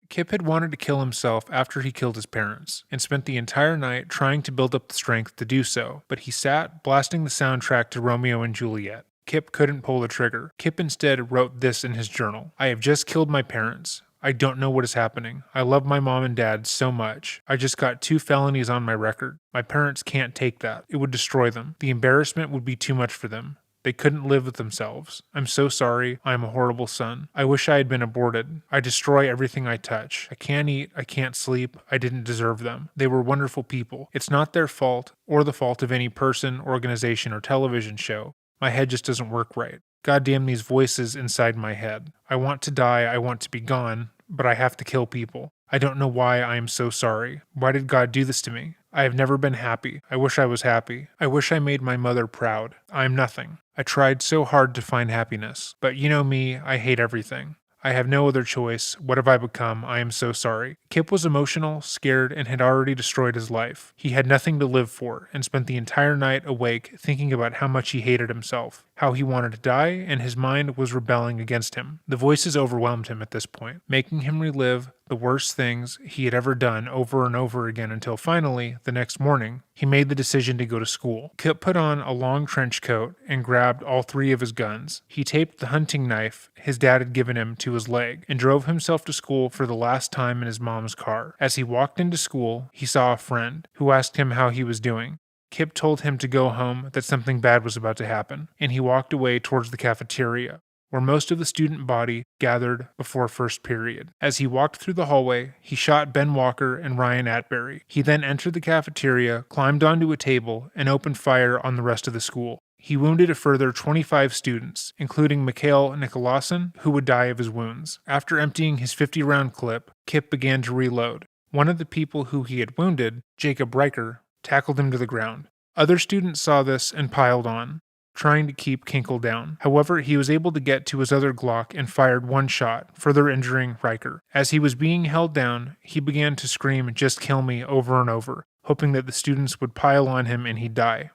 Kip had wanted to kill himself after he killed his parents, and spent the entire night trying to build up the strength to do so, but he sat blasting the soundtrack to Romeo and Juliet. Kip couldn't pull the trigger. Kip instead wrote this in his journal: "I have just killed my parents. I don't know what is happening. I love my mom and dad so much. I just got 2 felonies on my record. My parents can't take that. It would destroy them. The embarrassment would be too much for them. They couldn't live with themselves. I'm so sorry. I am a horrible son. I wish I had been aborted. I destroy everything I touch. I can't eat. I can't sleep. I didn't deserve them. They were wonderful people. It's not their fault or the fault of any person, organization, or television show. My head just doesn't work right. Goddamn these voices inside my head. I want to die. I want to be gone, but I have to kill people. I don't know why I am so sorry. Why did God do this to me? I have never been happy. I wish I was happy. I wish I made my mother proud. I am nothing. I tried so hard to find happiness. But you know me, I hate everything. I have no other choice. What have I become? I am so sorry." Kip was emotional, scared, and had already destroyed his life. He had nothing to live for, and spent the entire night awake thinking about how much he hated himself, how he wanted to die, and his mind was rebelling against him. The voices overwhelmed him at this point, making him relive the worst things he had ever done over and over again until finally, the next morning, he made the decision to go to school. Kip put on a long trench coat and grabbed all 3 of his guns. He taped the hunting knife his dad had given him to to his leg and drove himself to school for the last time in his mom's car. As he walked into school, he saw a friend who asked him how he was doing. Kip told him to go home, that something bad was about to happen, and he walked away towards the cafeteria, where most of the student body gathered before first period. As he walked through the hallway, he shot Ben Walker and Ryan Atbury. He then entered the cafeteria, climbed onto a table, and opened fire on the rest of the school. He wounded a further 25 students, including Mikhail Nicolason, who would die of his wounds. After emptying his 50-round clip, Kip began to reload. One of the people who he had wounded, Jacob Riker, tackled him to the ground. Other students saw this and piled on, trying to keep Kinkel down. However, he was able to get to his other Glock and fired one shot, further injuring Riker. As he was being held down, he began to scream, "Just kill me," over and over, hoping that the students would pile on him and he'd die.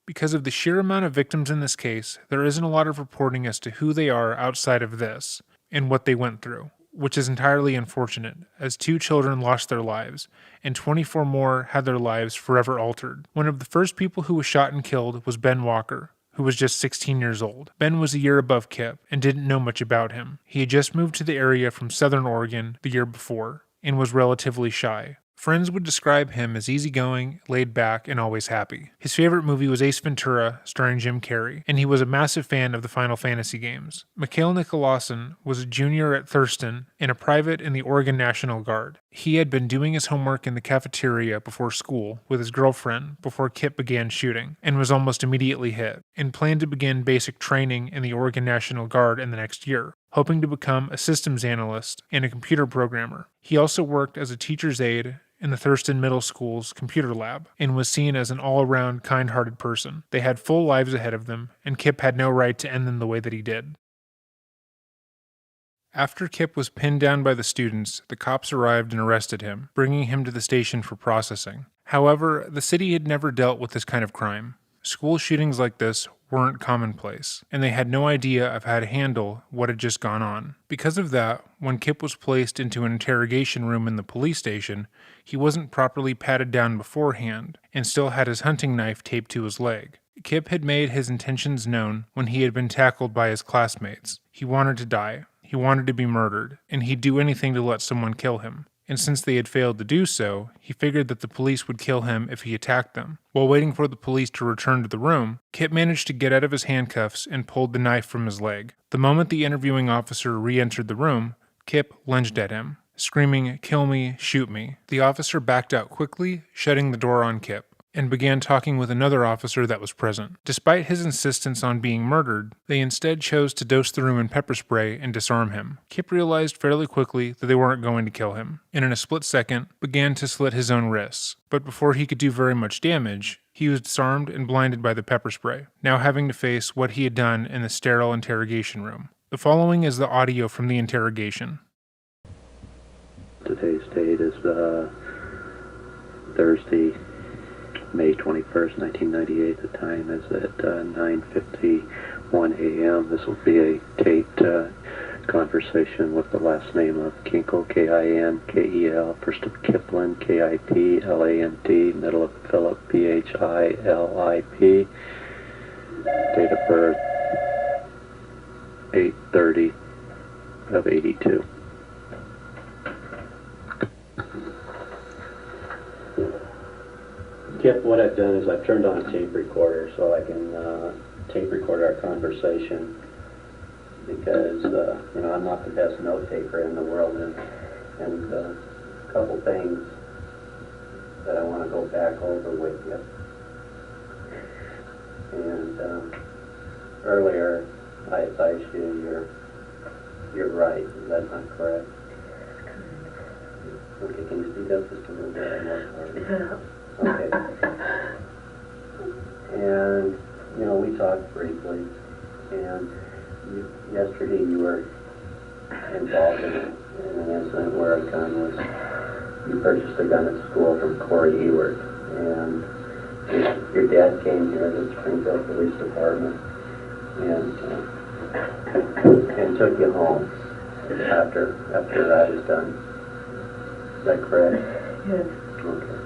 Because of the sheer amount of victims in this case, there isn't a lot of reporting as to who they are outside of this and what they went through, which is entirely unfortunate, as 2 children lost their lives, and 24 more had their lives forever altered. One of the first people who was shot and killed was Ben Walker, who was just 16 years old. Ben was a year above Kip and didn't know much about him. He had just moved to the area from Southern Oregon the year before and was relatively shy. Friends would describe him as easygoing, laid back, and always happy. His favorite movie was Ace Ventura, starring Jim Carrey, and he was a massive fan of the Final Fantasy games. Mikhail Nicolason was a junior at Thurston and a private in the Oregon National Guard. He had been doing his homework in the cafeteria before school with his girlfriend before Kip began shooting, and was almost immediately hit, and planned to begin basic training in the Oregon National Guard in the next year, hoping to become a systems analyst and a computer programmer. He also worked as a teacher's aide in the Thurston Middle School's computer lab, and was seen as an all-around kind-hearted person. They had full lives ahead of them, and Kip had no right to end them the way that he did. After Kip was pinned down by the students, the cops arrived and arrested him, bringing him to the station for processing. However, the city had never dealt with this kind of crime. School shootings like this weren't commonplace, and they had no idea of how to handle what had just gone on. Because of that, when Kip was placed into an interrogation room in the police station, he wasn't properly patted down beforehand, and still had his hunting knife taped to his leg. Kip had made his intentions known when he had been tackled by his classmates. He wanted to die, he wanted to be murdered, and he'd do anything to let someone kill him. And since they had failed to do so, he figured that the police would kill him if he attacked them. While waiting for the police to return to the room, Kip managed to get out of his handcuffs and pulled the knife from his leg. The moment the interviewing officer re-entered the room, Kip lunged at him, screaming, "Kill me, shoot me." The officer backed out quickly, shutting the door on Kip, and began talking with another officer that was present. Despite his insistence on being murdered, they instead chose to dose the room in pepper spray and disarm him. Kip realized fairly quickly that they weren't going to kill him, and in a split second, began to slit his own wrists. But before he could do very much damage, he was disarmed and blinded by the pepper spray, now having to face what he had done in the sterile interrogation room. The following is the audio from the interrogation.
Today's date is Thursday, May 21st, 1998. The time is at 9:51 a.m. This will be a taped conversation with the last name of Kinkel, K-I-N-K-E-L, first of Kiplin, K-I-P-L-A-N-T, middle of Philip, P-H-I-L-I-P, date of birth 8/30 of 82. Kip, what I've done is I've turned on a tape recorder so I can tape record our conversation, because I'm not the best note taker in the world, and a couple things that I want to go back over with you. And earlier I advised you you're right. Is that not correct? Okay, can you speak up just a little bit more? Okay. And, we talked briefly, and yesterday you were involved in an incident where you purchased a gun at school from Corey Ewert, and your dad came here to the Springfield Police Department and took you home after that is done. Is that correct?
Yes.
Okay.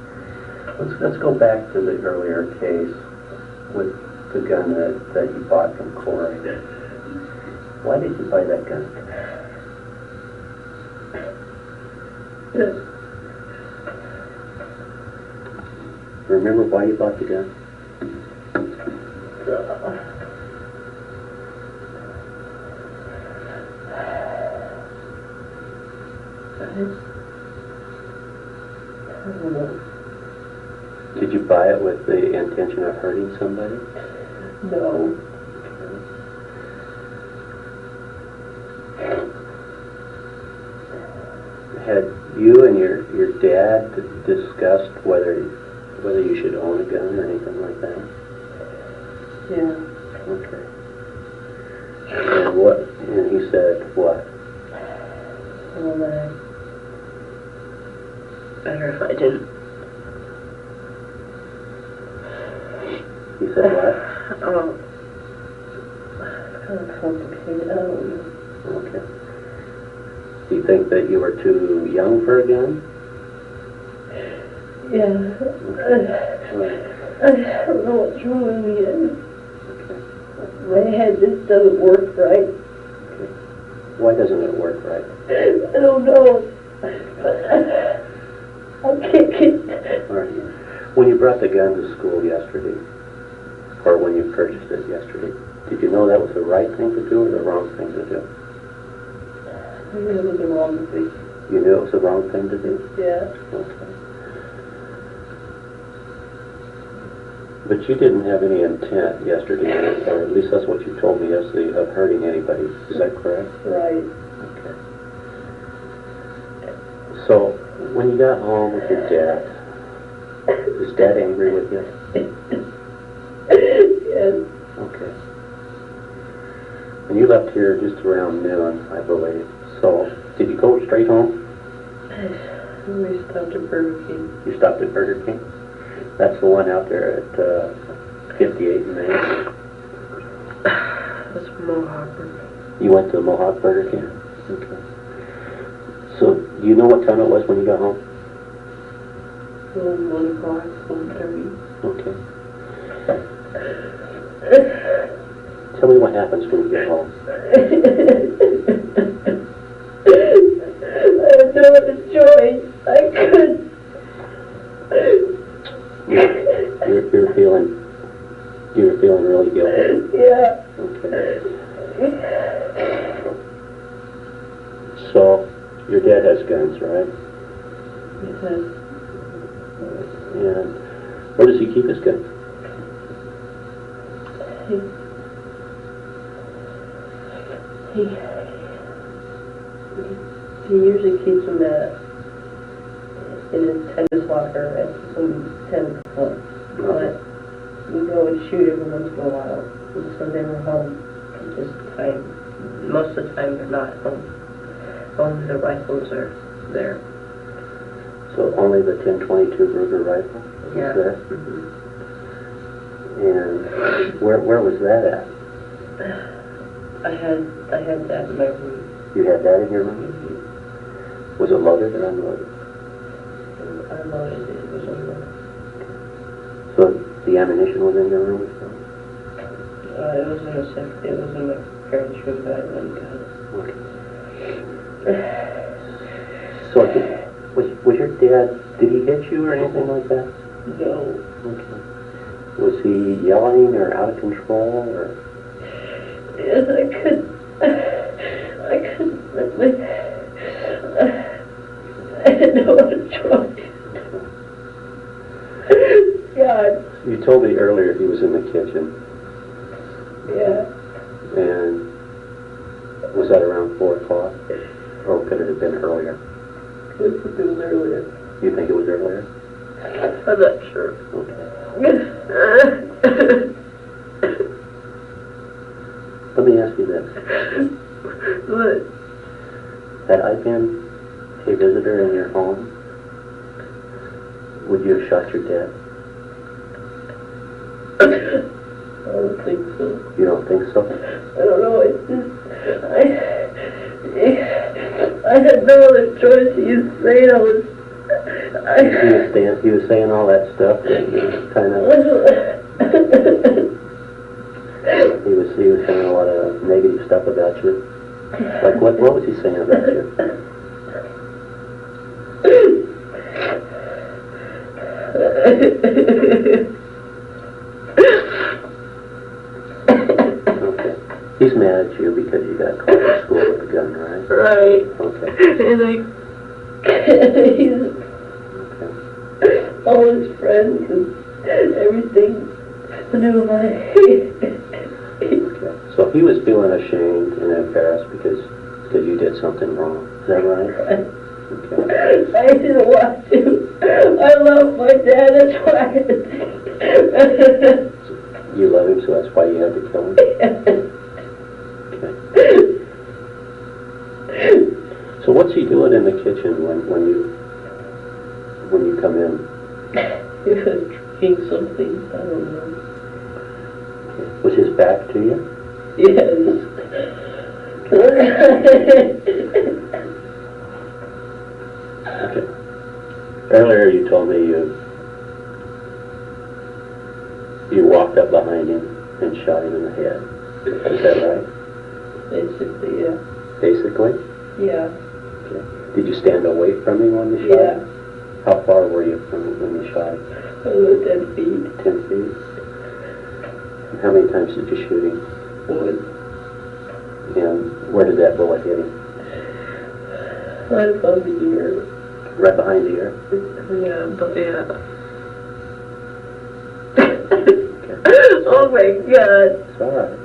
Let's go back to the earlier case with the gun that you bought from Corey. Why did you buy that gun? Remember why you bought the gun?
I don't know.
Did you buy it with the intention of hurting somebody?
No.
Had you and your dad discussed whether you should own a gun or anything like that?
Yeah.
Okay. And what? And he said what?
Well, better if I didn't.
He said what?
It's kind of complicated. I don't know.
Okay. Do you think that you were too young for a gun?
Yeah.
Right.
I don't know what's wrong with me.
Okay.
My head just doesn't work right.
Okay. Why doesn't it work right?
I don't know. I can't get...
All right. When you brought the gun to school yesterday, or when you purchased it yesterday, did you know that was the right thing to do or the wrong thing to do?
I knew it was the wrong thing.
You knew it was the wrong thing to do?
Yeah.
Okay. But you didn't have any intent yesterday, or at least that's what you told me yesterday, of hurting anybody. Is that correct?
Right.
Okay. So, when you got home with your dad, is Dad angry with you?
Yes.
Okay. And you left here just around noon, I believe. So, did you go straight home?
We stopped at Burger King.
You stopped at Burger King? That's the one out there at 58 and Main.
That's Mohawk Burger.
You went to the Mohawk Burger King? Okay. So, do you know what time it was when you got home?
1 o'clock, 1:30.
Okay. Tell me what happens when you get home.
I had no other choice. I couldn't.
You were feeling really guilty.
Yeah.
Okay. So, your dad has guns, right?
Because
And where does he keep his guns?
he usually keeps them in his tennis locker at some tennis club. But we go and shoot every once in a while. And so they were home. Just most of the time they're not home. Only the rifles are there.
So only the 10-22 Ruger rifle is
Yeah.
there?
Mm-hmm.
And where was that at?
I had that in my room.
You had that in your room?
Mm-hmm.
Was it loaded or unloaded?
I loaded it. It was unloaded.
So the ammunition was in your room as well?
It was in a it was in my parents' room, but I went and got it.
Okay. So was your dad, did he hit you or anything like that?
No.
Okay. Was he yelling or out of control or?
Yes, I couldn't let my... I had no other choice. God.
You told me earlier he was in the kitchen.
Yeah.
And was that around 4 o'clock? Or could it have been earlier?
It was earlier.
You think it was earlier?
I'm not sure.
Okay. Let me ask you this.
What?
Had I been a visitor in your home, would you have shot your dad?
I don't think so.
You don't think so?
I don't know. It's just... I had no other choice. He was saying I was...
He was saying all that stuff, kind of... He was saying a lot of negative stuff about you. Like what was he saying about you? Okay. He's mad at you because you got caught in school with a gun, right?
Right.
Okay.
And he's all his friends and everything knew my
Okay. So he was feeling ashamed and embarrassed because you did something wrong. Is that right? Okay.
I didn't want to. I love my dad, that's why.
You love him, so that's why you had to kill him? Okay. So what's he doing in the kitchen when you come in?
He was drinking something, I don't know.
Okay. Was his back to you?
Yes.
Okay. Earlier you told me you walked up behind him and shot him in the head. Is that right?
Basically, yeah.
Basically?
Yeah.
Okay. Did you stand away from him when you shot
Yeah.
him? How far were you from him when you shot him?
10 feet.
10 feet? And how many times did you shoot him?
One.
And where did that bullet hit him?
Right above the ear.
Right behind the ear?
Yeah, but yeah.
Okay.
Oh my God.
It's all right.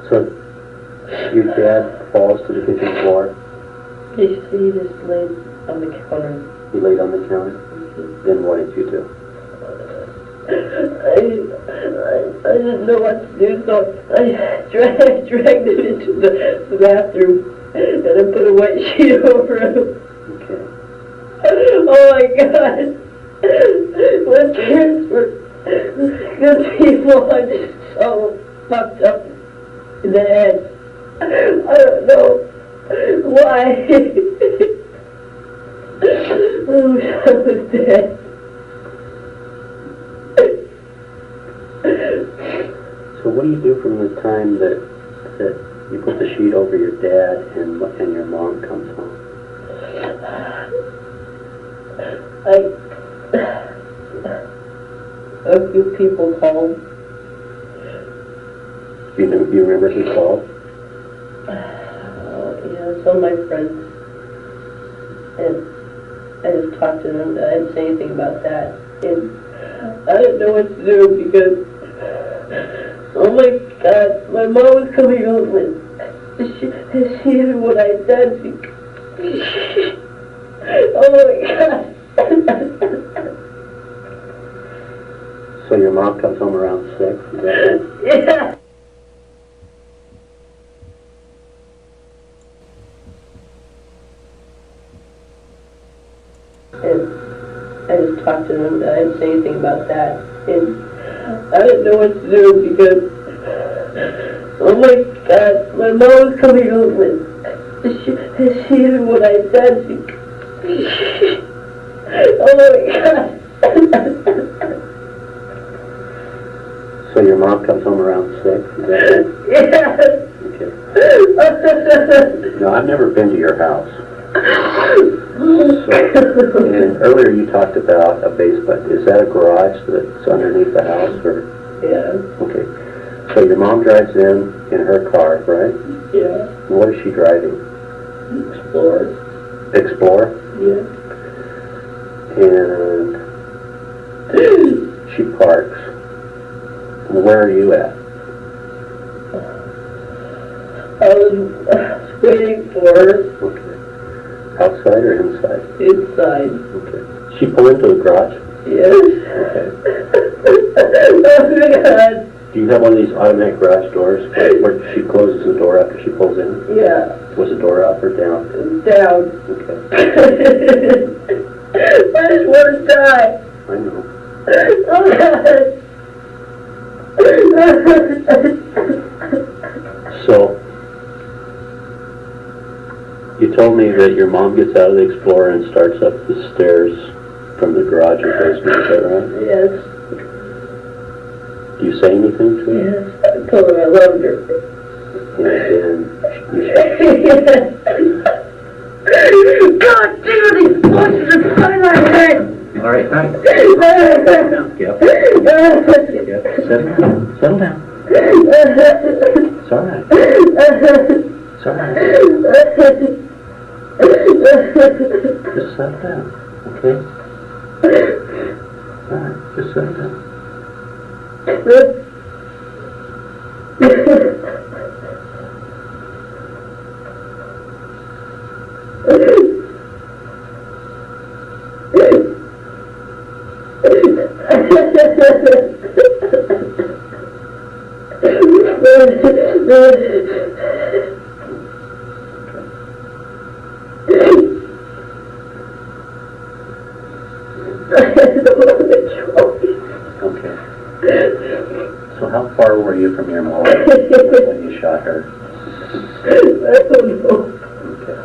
So, your dad falls to the kitchen floor.
He just laid on the counter.
He laid on the counter. Then what did you do?
I didn't know what to do, so I dragged him into the bathroom and I put a white sheet over him.
Okay.
Oh my God! My parents were good people. I just so fucked up in the head. I don't know why. I wish I was dead.
So what do you do from the time that you put the sheet over your dad and your mom comes home?
A few people called.
You remember who called?
Yeah, some of my friends. And I just talked to them. I didn't say anything about that. And I didn't know what to do because, oh my God, my mom was coming home and she knew what I had done. Oh my God.
So your mom comes home around 6, is that right?
Yeah. And I just talked to them. I didn't say anything about that. And I didn't know what to do because, oh my God, my mom was coming home and she knew what I had done. Oh my God.
So your mom comes home around 6, is that right?
Yeah.
Okay. No, I've never been to your house. And earlier you talked about a basement. Is that a garage that's underneath the house, or?
Yeah.
Okay. So your mom drives in her car, right?
Yeah.
And what is she driving?
Explorer.
Explorer?
Yeah.
And she parks. And where are you at?
I was waiting for her
Okay. Outside or inside?
inside.
Okay. She pulled into the garage?
Yes.
Okay.
Oh my God.
Do you have one of these automatic garage doors where she closes the door after she pulls in?
Yeah.
Was the door up or down?
Down.
Okay.
I just want to die.
I know.
Oh God.
So, you told me that your mom gets out of the Explorer and starts up the stairs from the garage or basement, is that right?
Yes.
You say anything to her?
Yes, I told her I loved her.
And you
God damn, these voices are coming out of my head.
all right, all right. Yep. Yep. Settle down. It's all right. It's all right. Just settle down, okay? All right, just settle down. Okay. So how far were you from your mom when you shot her?
I don't know.
Okay.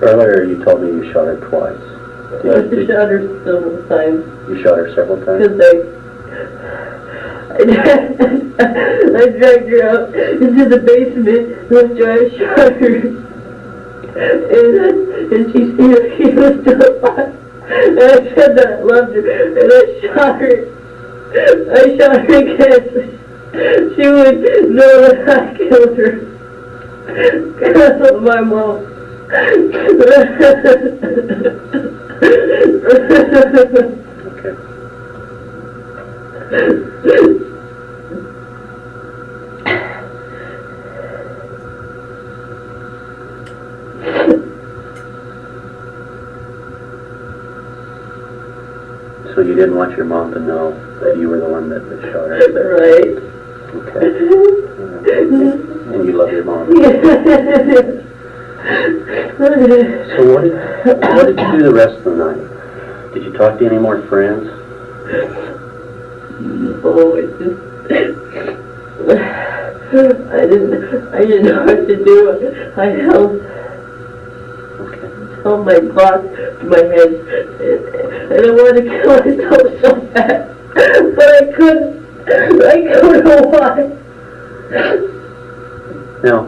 Earlier you told me you shot her twice.
I shot her several times.
You shot her several times?
Because I dragged her out into the basement after I shot her. And she was still alive. And I said that I loved her. And I shot her. I shot her again. She would know that I killed her. Because of my mom.
Okay. So you didn't want your mom to know that you were the one that shot her?
Right.
Okay. And you love your mom? So what did you do the rest of the night? Did you talk to any more friends?
Oh, it's just I didn't know what to do. I held my Glock to my head, and I wanted to kill myself so bad, but I couldn't. I don't know why.
Now,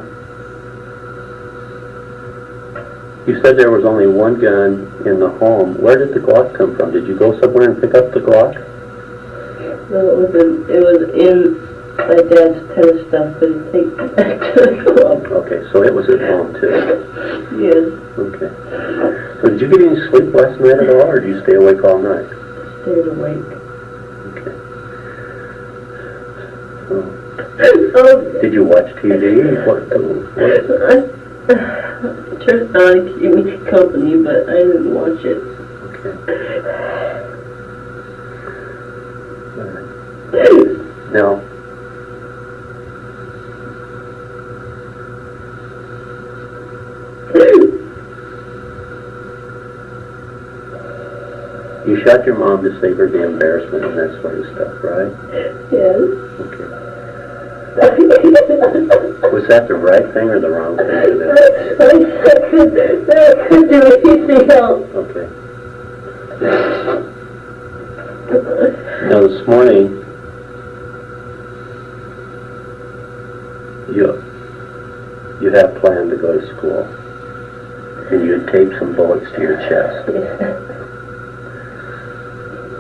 you said there was only one gun in the home. Where did the Glock come from? Did you go somewhere and pick up the Glock?
No, it was in my dad's tennis stuff, but it takes back to the club.
Okay, so it was at home too.
Yes.
Okay. So did you get any sleep last night at all, or did you stay awake all night?
Stayed awake.
Okay. So, did you watch TV? What?
Turned on to keep me company, but I didn't watch it.
Okay. Now, you shot your mom to save her the embarrassment and that sort of stuff, right?
Yes.
Okay. Was that the right thing or the wrong thing to do?
I couldn't do anything else.
Okay. Now this morning, you have planned to go to school, and you had taped some bullets to your chest.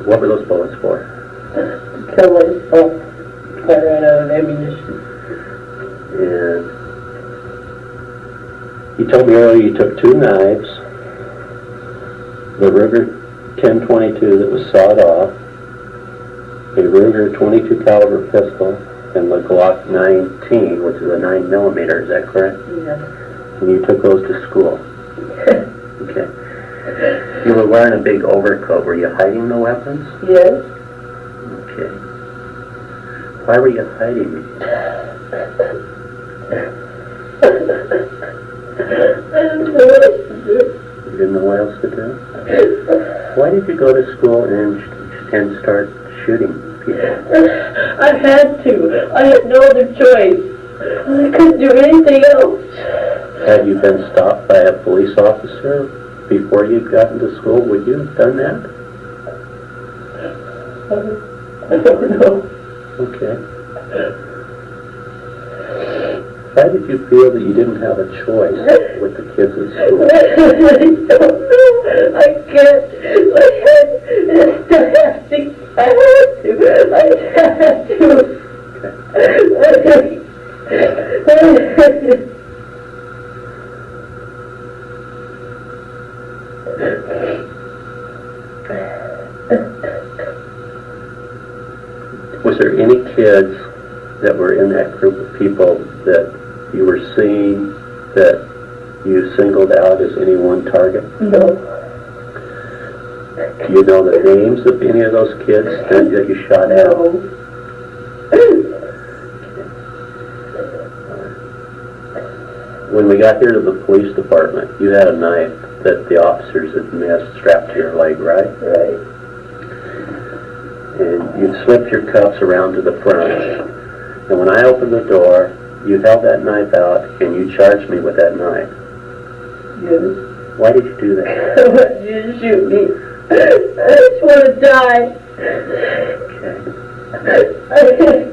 What were those bullets for?
Kill myself. I ran out of ammunition.
And you told me earlier you took two knives, the Ruger 1022 that was sawed off, a Ruger 22 caliber pistol, and the Glock 19, which is a 9mm, is that correct?
Yes.
And you took those to school. Okay. You were wearing a big overcoat. Were you hiding the weapons?
Yes.
Okay. Why were you hiding these?
I didn't know what else to do.
You didn't know what else to do? Why did you go to school and start shooting people?
I had to. I had no other choice. I couldn't do anything else.
Had you been stopped by a police officer before you got into school? Would you have done that?
I don't know.
Okay. Why did you feel that you didn't have a choice with the kids at school?
I don't know. I can't. I have to.
Was there any kids that were in that group of people that you were seeing that you singled out as any one target?
No.
Do you know the names of any of those kids that you shot at?
No.
When we got here to the police department, you had a knife that the officers had missed strapped to your leg, right?
Right.
And you'd slipped your cuffs around to the front. And when I opened the door, you held that knife out and you charged me with that knife.
Yes.
Why did you do that?
I want you to shoot me. I just want to die.
Okay.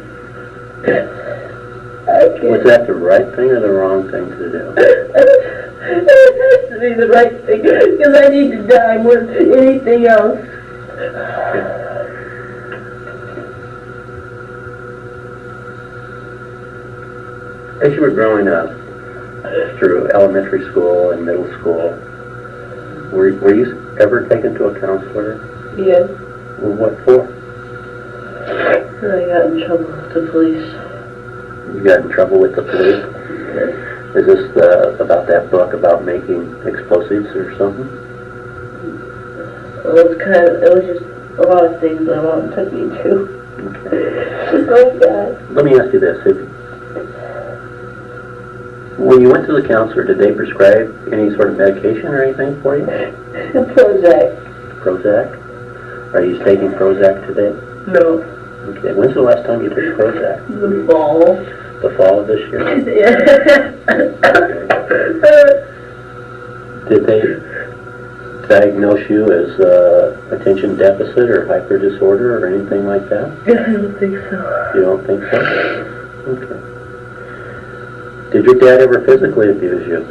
I can't.
Was that the right thing or the wrong thing to do?
It has to be the right thing, because I need to die more than anything else.
As you were growing up, through elementary school and middle school, were you ever taken to a counselor?
Yes.
Well, what for?
I got in trouble with the police.
You got in trouble with the police? Is this about that book about making explosives or something?
Well, it was just a lot of things my mom took me to.
Okay.
Just like that.
Let me ask you this. When you went to the counselor, did they prescribe any sort of medication or anything for you?
Prozac.
Prozac? Are you taking Prozac today?
No.
Okay. When's the last time you took Prozac?
The ball.
The fall of this year?
Yeah.
Did they diagnose you as attention deficit or hyper disorder or anything like that?
I don't think so.
You don't think so? Okay. Did your dad ever physically abuse you?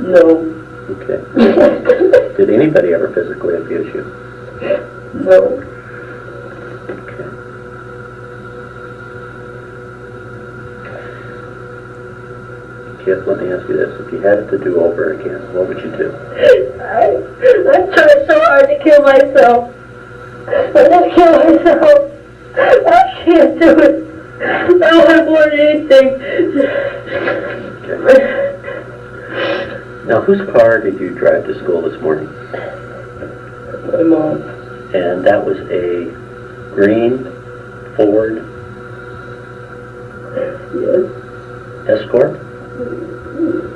No.
Okay. Did anybody ever physically abuse you?
No.
Okay. Kid, let me ask you this. If you had it to do over again, what would you do?
I tried so hard to kill myself. I just kill myself. I can't do it. I don't want more than anything.
Okay. Now, whose car did you drive to school this morning?
My mom.
And that was a green Ford
Yes.
Escort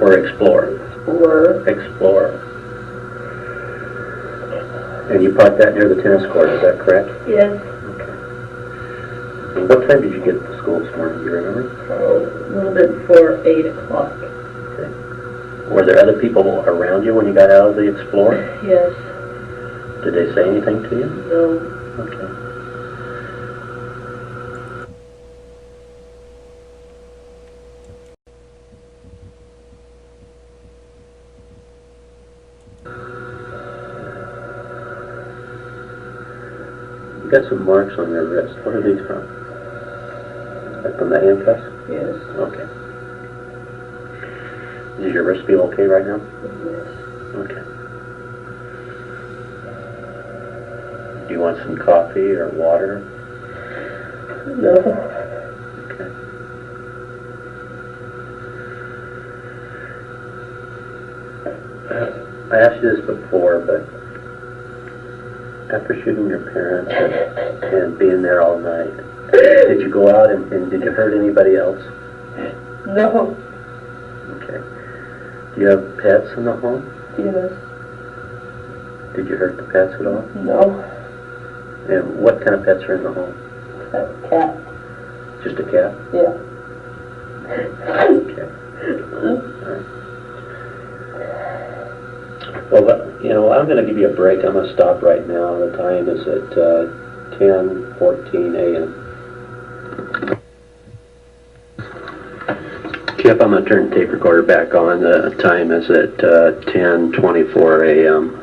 or Explorer?
Or
Explorer. And you parked that near the tennis court, is that correct?
yes.
Okay. And what time did you get to school this morning, do you remember?
A little bit before 8 o'clock.
Okay. Were there other people around you when you got out of the Explorer?
Yes.
Did they say anything to you?
No.
Okay. You got some marks on your wrist. What are these from? Like from the handcuffs?
Yes.
Okay. Does your wrist feel okay right now?
Yes.
Okay. Do you want some coffee or water?
No.
Okay. I asked you this before, but after shooting your parents and being there all night, did you go out and did you hurt anybody else?
No.
Okay. Do you have pets in the home?
Yes.
Did you hurt the pets at all?
No.
And what kind of pets are in the home?
A cat.
Just a cat?
Yeah.
Okay. All right. Well, I'm going to give you a break. I'm going to stop right now. The time is at 10:14 a.m. Kip, I'm going to turn the tape recorder back on. The time is at 10:24 a.m.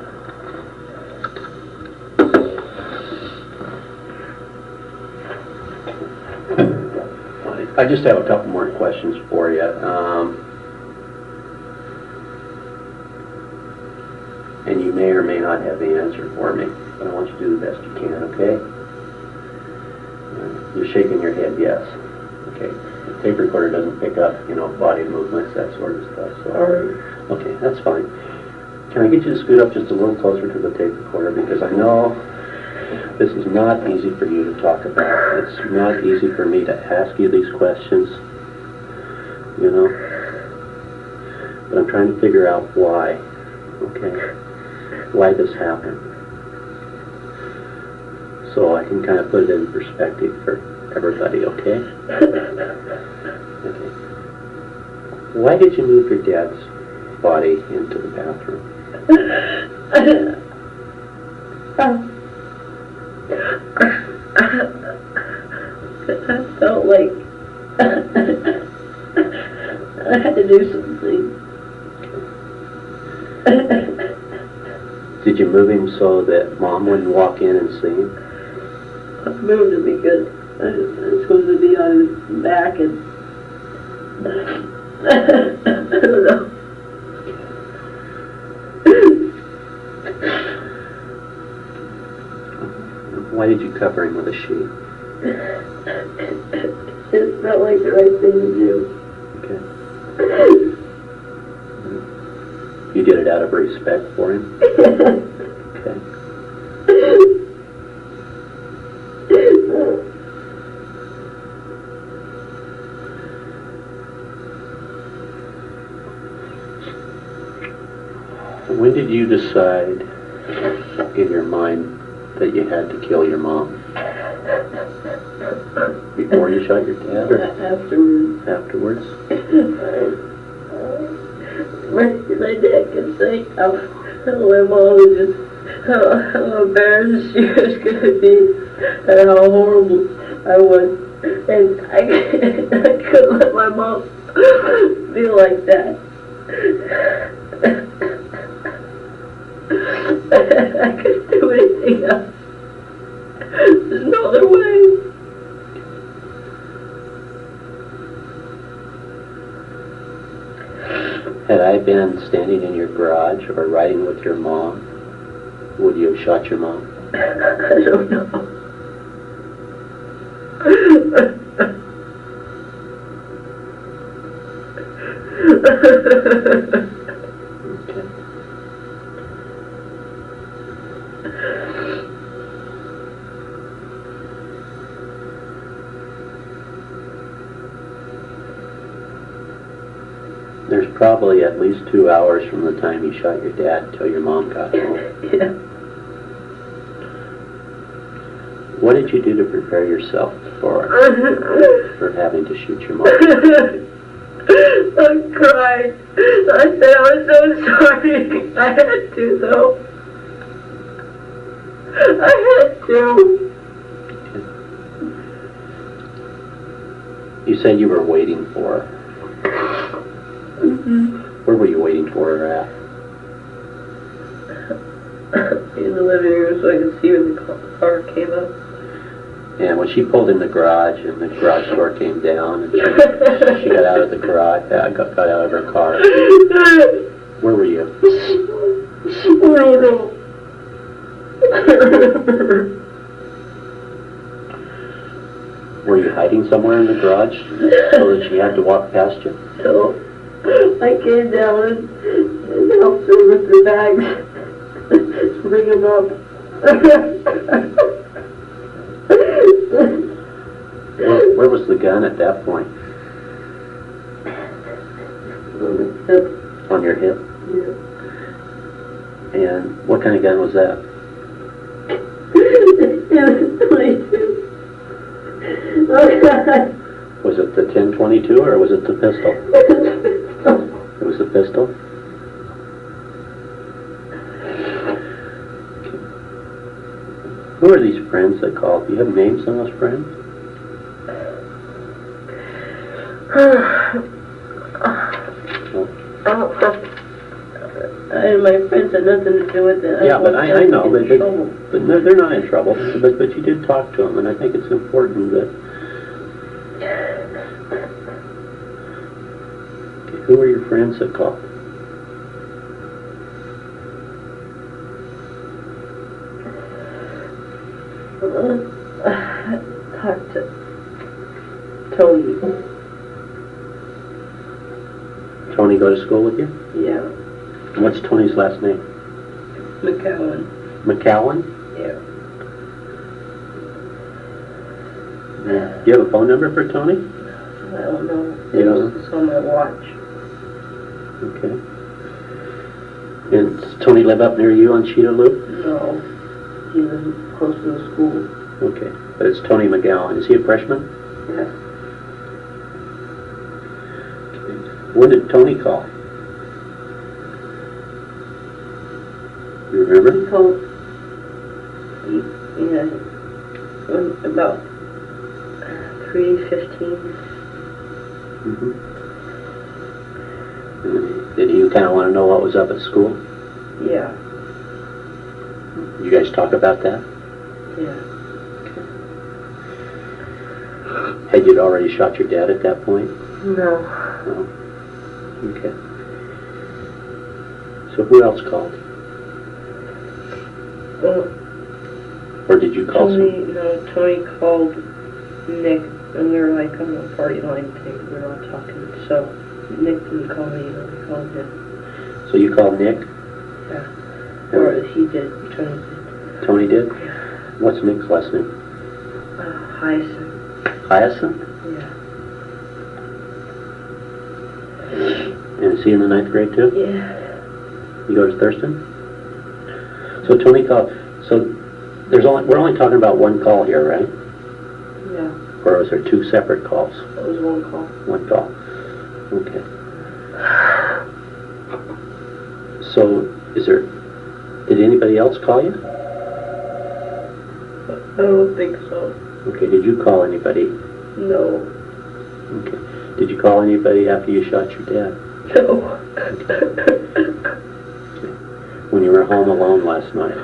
I just have a couple more questions for you. And you may or may not have the answer for me, but I want you to do the best you can, okay? You're shaking your head, yes. Okay. The tape recorder doesn't pick up, body movements, that sort of stuff. So. Okay, that's fine. Can I get you to scoot up just a little closer to the tape recorder? Because I know this is not easy for you to talk about. It's not easy for me to ask you these questions, But I'm trying to figure out why, okay? Why this happened. So I can kind of put it in perspective for everybody, okay? Okay. Why did you move your dad's body into the bathroom?
I felt like I had to do something.
Did you move him so that Mom wouldn't walk in and see him?
I moved him because I was supposed to be on his back and I don't know.
Why did you cover him with a sheet?
It felt like the right thing to do.
Okay. You did it out of respect for him? Okay. When did you decide in your mind that you had to kill your mom? Before you shot your dad or
Afterwards.
afterwards?
My dad could say how my mom was just, how embarrassed she was going to be and how horrible I was. And I couldn't let my mom feel like that. I couldn't do anything else. There's no other way.
Had I been standing in your garage or riding with your mom, would you have shot your mom?
I don't know.
Okay. There's probably at least 2 hours from the time you shot your dad until your mom got home.
Yeah.
What did you do to prepare yourself for having to shoot your mom?
I cried. I said I was so sorry. I had to, though. I had to.
You said you were waiting for her.
Mm-hmm.
Where were you waiting for her at?
In the living room so I could see when the car came up.
And when she pulled in the garage and the garage door came down and she got out of the garage, got out of her car. Where were you?
I don't know.
Were you hiding somewhere in the garage so that she had to walk past you?
So I came down and helped her with the bags. Bring them up.
Where was the gun at that point? On your hip?
Yeah.
And what kind of gun was that?
It was 22. Oh God.
Was it the 10-22 or was it the pistol? It was the pistol? Who are these friends that called? Do you have names on those friends?
My friends had nothing to do with it.
Yeah, but I know, but
trouble.
they're not in trouble. But you did talk to them, and I think it's important that. Okay, who are your friends that called?
Talked to Tony.
Tony go to school with you?
Yeah.
What's Tony's last name?
McCowan.
McCowan?
Yeah.
Do you have a phone number for Tony?
I don't know.
You don't?
It's on my watch.
Okay. And does Tony live up near you on Cheetah Loop?
No. He lives close to the school.
Okay. But it's Tony McGowan. Is he a freshman?
Yeah.
When did Tony call? You remember?
He called. Yeah. About 3:15.
Mm-hmm. Did you kind of want to know what was up at school?
Yeah.
You guys talk about that?
Yeah.
Had you already shot your dad at that point?
No.
No. Okay. So who else called?
Well,
Or did you call
Tony called Nick, and we were like on the party line thing. We were all talking. So Nick didn't call me, but I called him.
So you called Nick?
Yeah. Or he did. Tony did.
Tony did?
Yeah.
What's Nick's last name?
Hyacinth.
Hyacinth?
Yeah.
And is he in the 9th grade too?
Yeah.
You go to Thurston? So Tony called. So we're only talking about one call here, right?
Yeah.
Or was there 2 separate calls?
That was one call.
One call. Okay. So did anybody else call you?
I don't think so.
Okay, did you call anybody?
No.
Okay. Did you call anybody after you shot your dad?
No.
When you were home alone last night,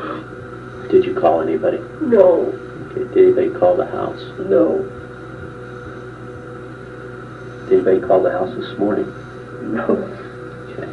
did you call anybody?
No.
Okay. Did anybody call the house?
No.
Did anybody call the house this morning?
No.
Okay.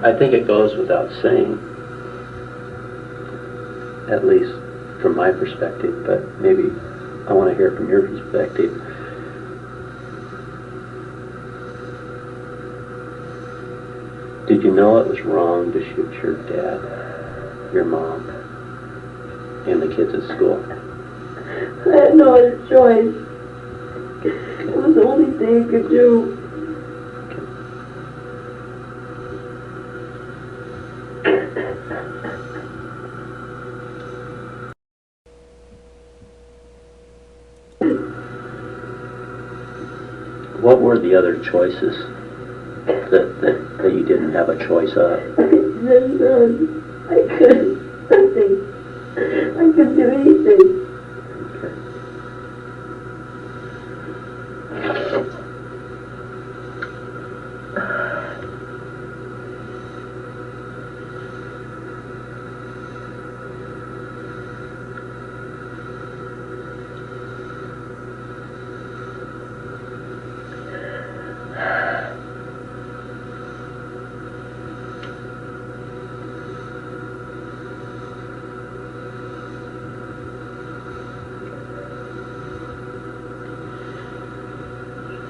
I think it goes without saying, at least from my perspective, but maybe I want to hear from your perspective. Did you know it was wrong to shoot your dad, your mom, and the kids at school?
I had no other choice. It was the only thing I could do.
What were the other choices that you didn't have a choice of?
There's none. I couldn't. Nothing. I couldn't do anything.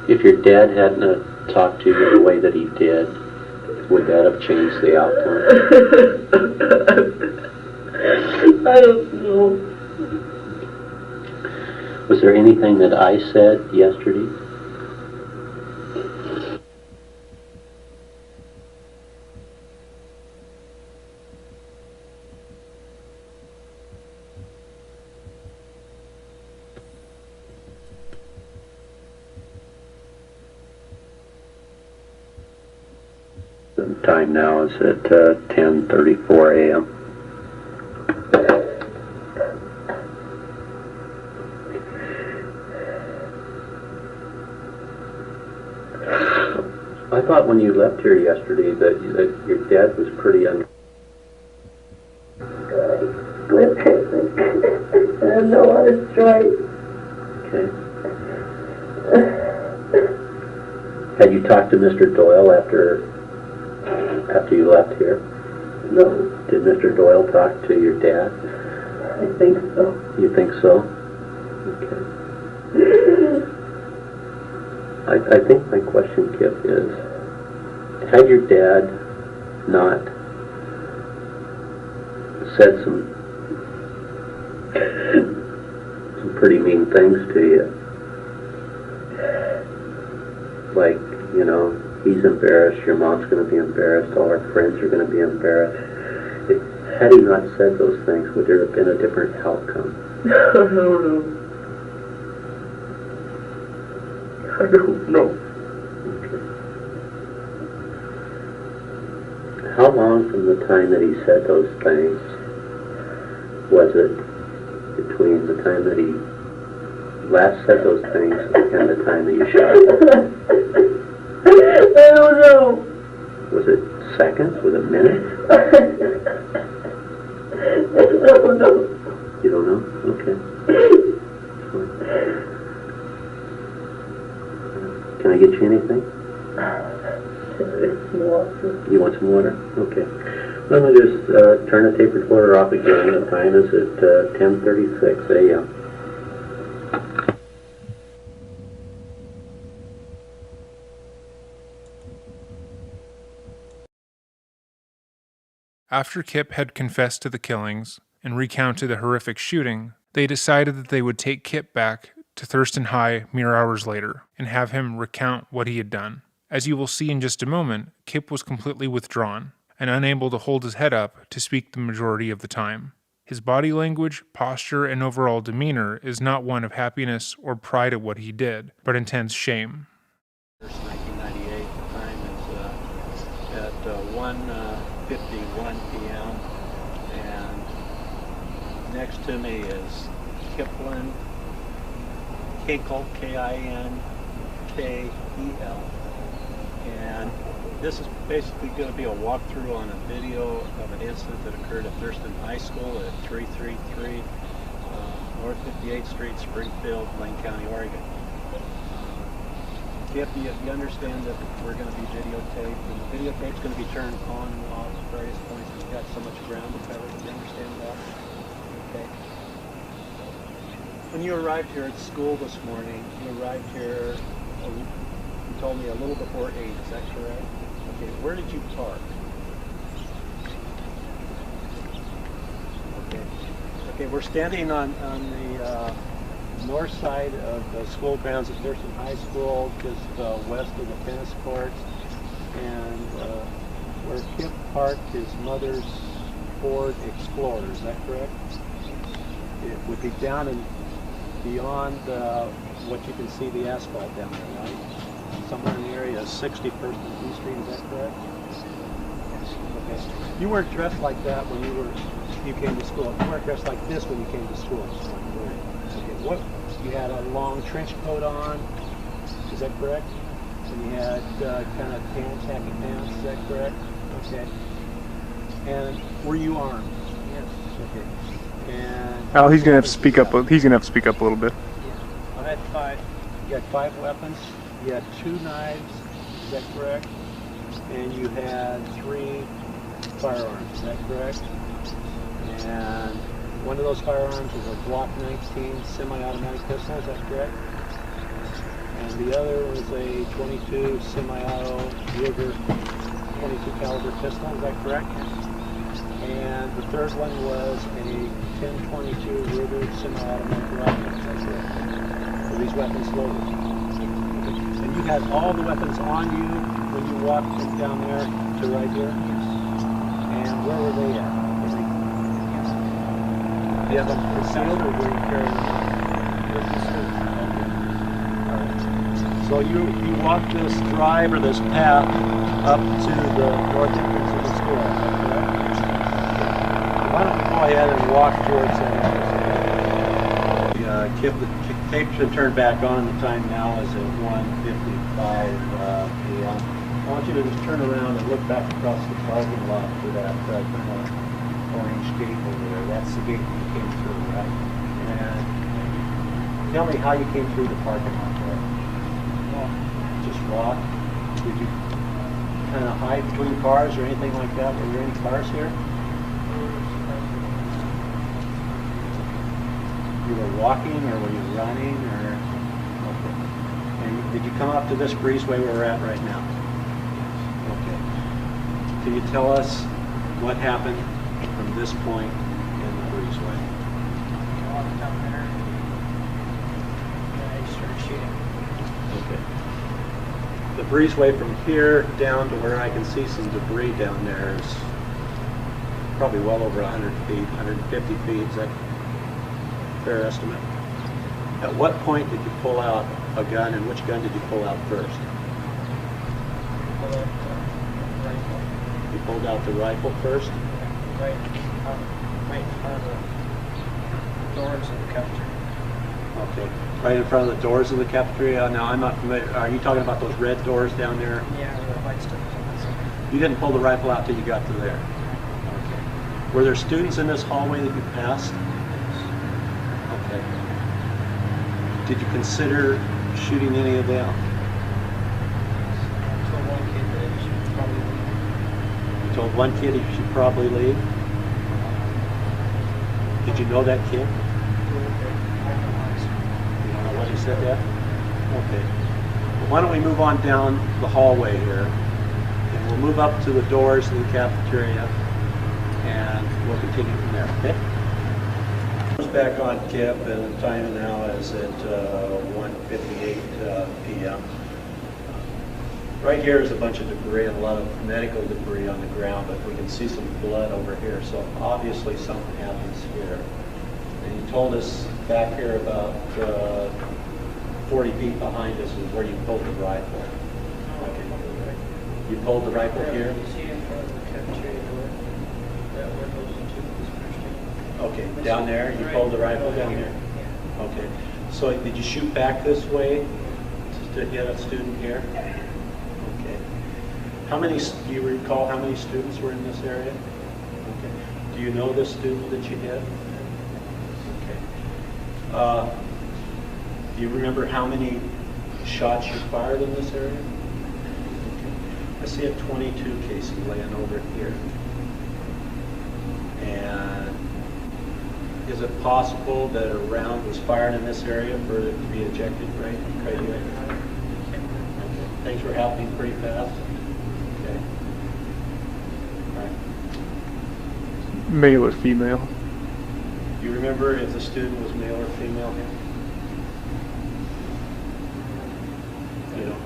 If your dad hadn't talked to you the way that he did, would that have changed the outcome?
I don't know.
Was there anything that I said yesterday The time now is at 10:34 a.m. I thought when you left here yesterday that your dad was pretty
I don't know how to strike.
Okay. Had you talked to Mr. Doyle after you left here?
No,
Did Mr. Doyle talk to your dad?
I think so.
You think so? Okay. I think my question, Kip, is, had your dad not said some pretty mean things to you, like, you know, he's embarrassed, your mom's going to be embarrassed, all our friends are going to be embarrassed. Had he not said those things, would there have been a different outcome?
I don't know. I don't know.
Okay. How long from the time that he said those things was it between the time that he last said those things and the time that you shot him?
I don't know.
Was it seconds? Was it minutes?
I don't know.
You don't know? Okay. Can I get you anything? You want some water? Okay. Let me just turn the tape recorder off again. The time is at 10:36 a.m.
After Kip had confessed to the killings and recounted the horrific shooting, they decided that they would take Kip back to Thurston High mere hours later and have him recount what he had done. As you will see in just a moment, Kip was completely withdrawn and unable to hold his head up to speak the majority of the time. His body language, posture, and overall demeanor is not one of happiness or pride at what he did, but intense shame.
1998, the time is at 1:51 p.m. and next to me is Kinkel, K-I-N-K-E-L, and this is basically going to be a walkthrough on a video of an incident that occurred at Thurston High School at 333 North 58th Street, Springfield, Lane County, Oregon. Kip, you understand that we're going to be videotaped, and the videotape's going to be turned on and off at various points. We've got so much ground to cover. Do you understand that? Okay. When you arrived here at school this morning, you arrived here, you told me a little before 8, is that correct? Okay, where did you park? Okay, we're standing on the north side of the school grounds at Thurston High School, just west of the tennis courts, and where Kip parked his mother's Ford Explorer, is that correct? It would be down and beyond what you can see the asphalt down there, right? Somewhere in the area of 61st and E Street, is that correct? Okay. You weren't dressed like that when you came to school. You weren't dressed like this when you came to school. Okay. What? You had a long trench coat on, is that correct? And you had kind of pants, khaki pants, is that correct? Okay. And were you armed? Yes. Okay. And
Al, he's gonna have to speak up. He's gonna have to speak up a little bit.
I had 5. You had 5 weapons. You had 2 knives. Is that correct? And you had 3 firearms. Is that correct? And one of those firearms was a Glock 19 semi-automatic pistol. Is that correct? And the other was a 22 semi-auto Ruger 22 caliber pistol. Is that correct? And the third one was a 10-22 Ruger semi-automatic rifle. Is that correct? Were these weapons loaded? And you had all the weapons on you when you walked from down there to right here? And where were they at? Do you have them concealed or were you carrying them? They're concealed. Okay. All right. So you walked this drive or this path up to the north entrance of the school. Is that correct? Why don't we go ahead and walk towards that entrance? The tape's been turned back on. The time now is at 1:55 p.m. I want you to just turn around and look back across the parking lot to that kind of orange gate over there. That's the gate that you came through, right? And tell me how you came through the parking lot there. Just walk. Did you kind of hide between cars or anything like that? Were there any cars here? You were walking or were you running or? Okay. And did you come up to this breezeway where we're at right now? Okay. Can you tell us what happened from this point in the breezeway?
I walked down there and I started shooting.
Okay. The breezeway from here down to where I can see some debris down there is probably well over 100 feet, 150 feet. Is that a fair estimate? At what point did you pull out a gun, and which gun did you pull out first?
Pulled out the rifle.
You pulled out the rifle first?
Right in front of the doors of the cafeteria.
Okay. Right in front of the doors of the cafeteria? Now, I'm not familiar. Are you talking about those red doors down there?
Yeah, the white stuff was on that side.
You didn't pull the rifle out till you got to there? Okay. Were there students in this hallway that you passed? Okay. Did you consider shooting any of them?
I told one kid that he should probably leave.
You told one kid he should probably leave? Did you know that kid? You don't know what he said yet? Okay. Well, why don't we move on down the hallway here, and we'll move up to the doors of the cafeteria, and we'll continue from there, okay? Back on Kip, and the time now is at 1:58 p.m. Right here is a bunch of debris, and a lot of medical debris on the ground, but we can see some blood over here, so obviously something happens here. And you told us back here about 40 feet behind us is where you pulled the rifle. Okay. You pulled the rifle here?
You see in front of the cafeteria door, that where those two was first.
Okay, down there, you pulled the rifle down there?
Yeah.
Okay, so did you shoot back this way to hit a student here? Okay. Do you recall how many students were in this area? Okay. Do you know this student that you hit? Okay. Do you remember how many shots you fired in this area? Okay. I see a .22 casing laying over here. And is it possible that a round was fired in this area for it to be ejected right here? Okay. Things were happening pretty fast. Okay. All right.
Male or female?
Do you remember if the student was male or female here? You know.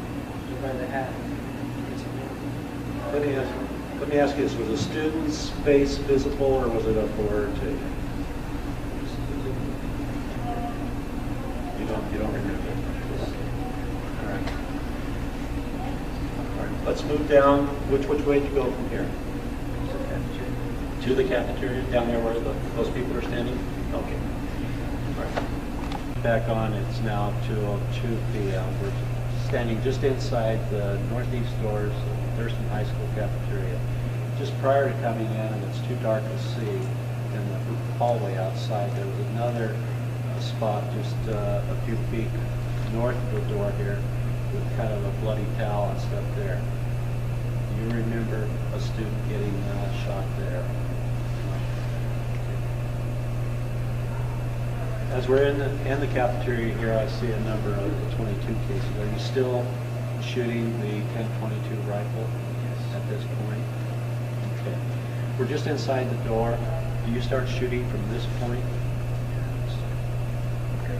By the hat.
Let me ask you this: was the student's face visible, or was it a blur to you? You don't remember. All right. All right. Let's move down. Which way did you go from here? To the cafeteria, down there where those people are standing? Okay. All right. Back on, it's now 2:02 p.m. We're standing just inside the northeast doors of the Thurston High School cafeteria. Just prior to coming in, and it's too dark to see, in the hallway outside, there was another spot just a few feet north of the door here with kind of a bloody towel and stuff there. Do you remember a student getting shot there? As we're in the cafeteria here, I see a number of 22 cases. Are you still shooting the 10-22 rifle at this point? Okay. We're just inside the door. Do you start shooting from this point? Okay.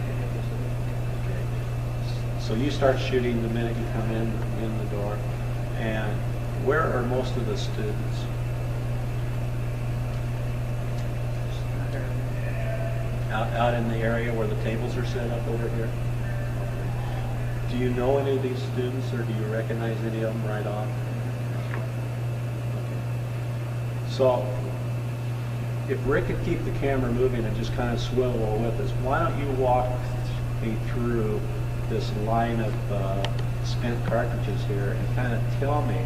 So you start shooting the minute you come in the door. And where are most of the students? Out in the area where the tables are set up over here? Okay. Do you know any of these students, or do you recognize any of them right off? So if Rick could keep the camera moving and just kind of swivel with us, why don't you walk me through this line of spent cartridges here and kind of tell me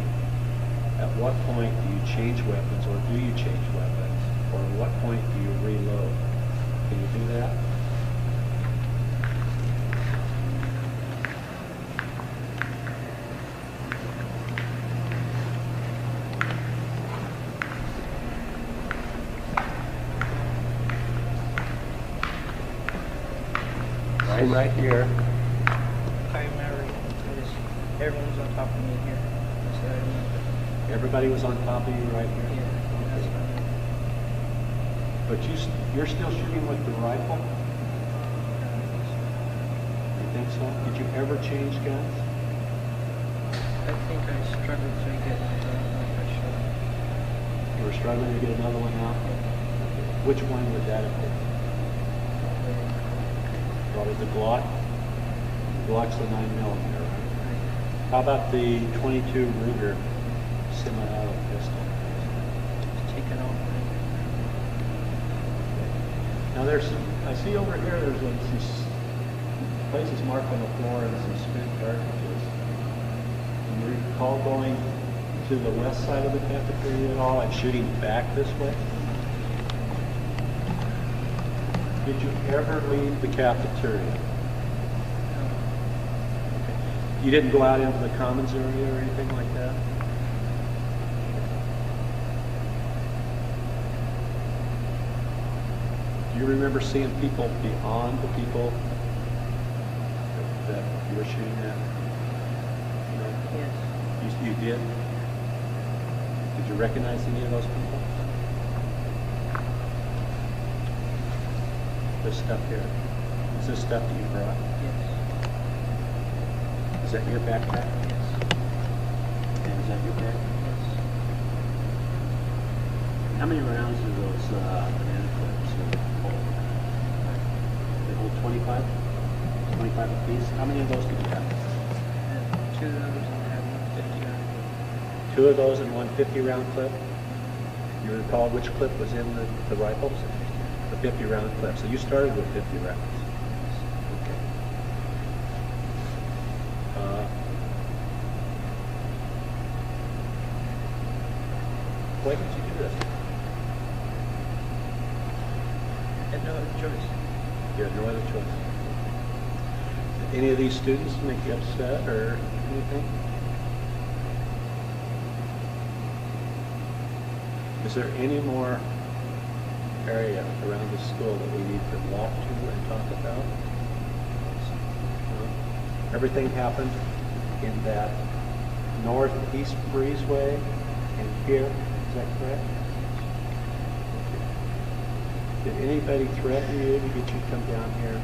at what point do you change weapons, or do you change weapons, or at what point do you reload? Can you do that? Right here.
Primary is everyone's on top of me here. So I remember.
Everybody was on top of you right here.
Yeah, that's fine.
But you're still shooting with the rifle? You think so? Did you ever change guns?
I think I struggled to get another one for sure.
You were struggling to get another one out? Which one would that have been? Probably the Glock. Glock's the 9mm, right? How about the 22 Ruger semi-auto pistol?
Take it off.
Now there's some, I see over here there's some places marked on the floor and some spent cartridges. Do you recall going to the west side of the cafeteria at all and shooting back this way? Did you ever leave the cafeteria? You didn't go out into the commons area or anything like that? Do you remember seeing people beyond the people that you were shooting at? No?
Yes.
You did? Did you recognize any of those people? This stuff here. Is this stuff that you brought?
Yes.
Is that your backpack?
Yes.
And is that your bag?
Yes.
How many rounds do those banana clips hold? They hold 25? 25 apiece? How many of those did you have?
Two of those and have 150 round.
2 of those and 150 round clip? You recall which clip was in the rifles? The 50 round clip. So you started with 50 rounds. Okay. Why did you do this?
And no other choice.
You had no other choice. Did any of these students make you upset or anything? Is there any more area around the school that we need to walk to and talk about? Everything happened in that northeast breezeway and here, is that correct? Did anybody threaten you to get you to come down here?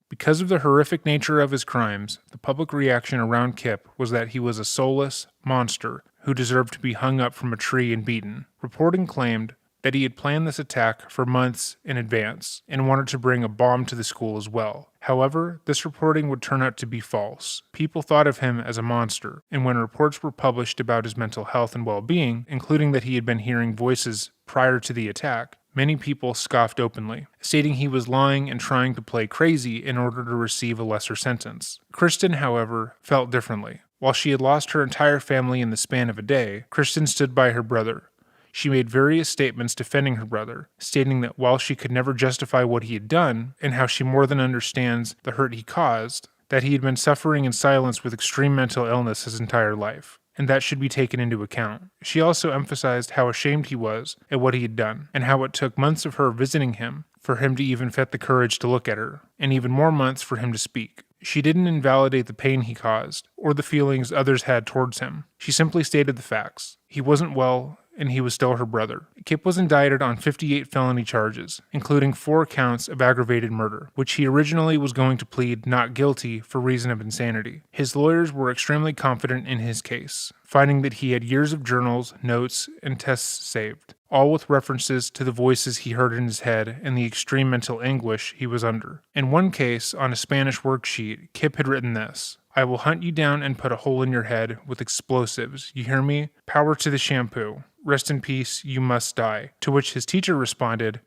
Because of the horrific nature of his crimes, the public reaction around Kip was that he was a soulless monster who deserved to be hung up from a tree and beaten. Reporting claimed that he had planned this attack for months in advance and wanted to bring a bomb to the school as well. However, this reporting would turn out to be false. People thought of him as a monster, and when reports were published about his mental health and well-being, including that he had been hearing voices prior to the attack, many people scoffed openly, stating he was lying and trying to play crazy in order to receive a lesser sentence. Kristen, however, felt differently. While she had lost her entire family in the span of a day, Kristen stood by her brother. She made various statements defending her brother, stating that while she could never justify what he had done, and how she more than understands the hurt he caused, that he had been suffering in silence with extreme mental illness his entire life, and that should be taken into account. She also emphasized how ashamed he was at what he had done, and how it took months of her visiting him for him to even get the courage to look at her, and even more months for him to speak. She didn't invalidate the pain he caused, or the feelings others had towards him. She simply stated the facts. He wasn't well, and he was still her brother. Kip was indicted on 58 felony charges, including 4 counts of aggravated murder, which he originally was going to plead not guilty for reason of insanity. His lawyers were extremely confident in his case, finding that he had years of journals, notes, and tests saved, all with references to the voices he heard in his head and the extreme mental anguish he was under. In one case, on a Spanish worksheet, Kip had written this: "I will hunt you down and put a hole in your head with explosives. You hear me? Power to the shampoo." Rest in peace, you must die. To which his teacher responded,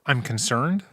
I'm concerned?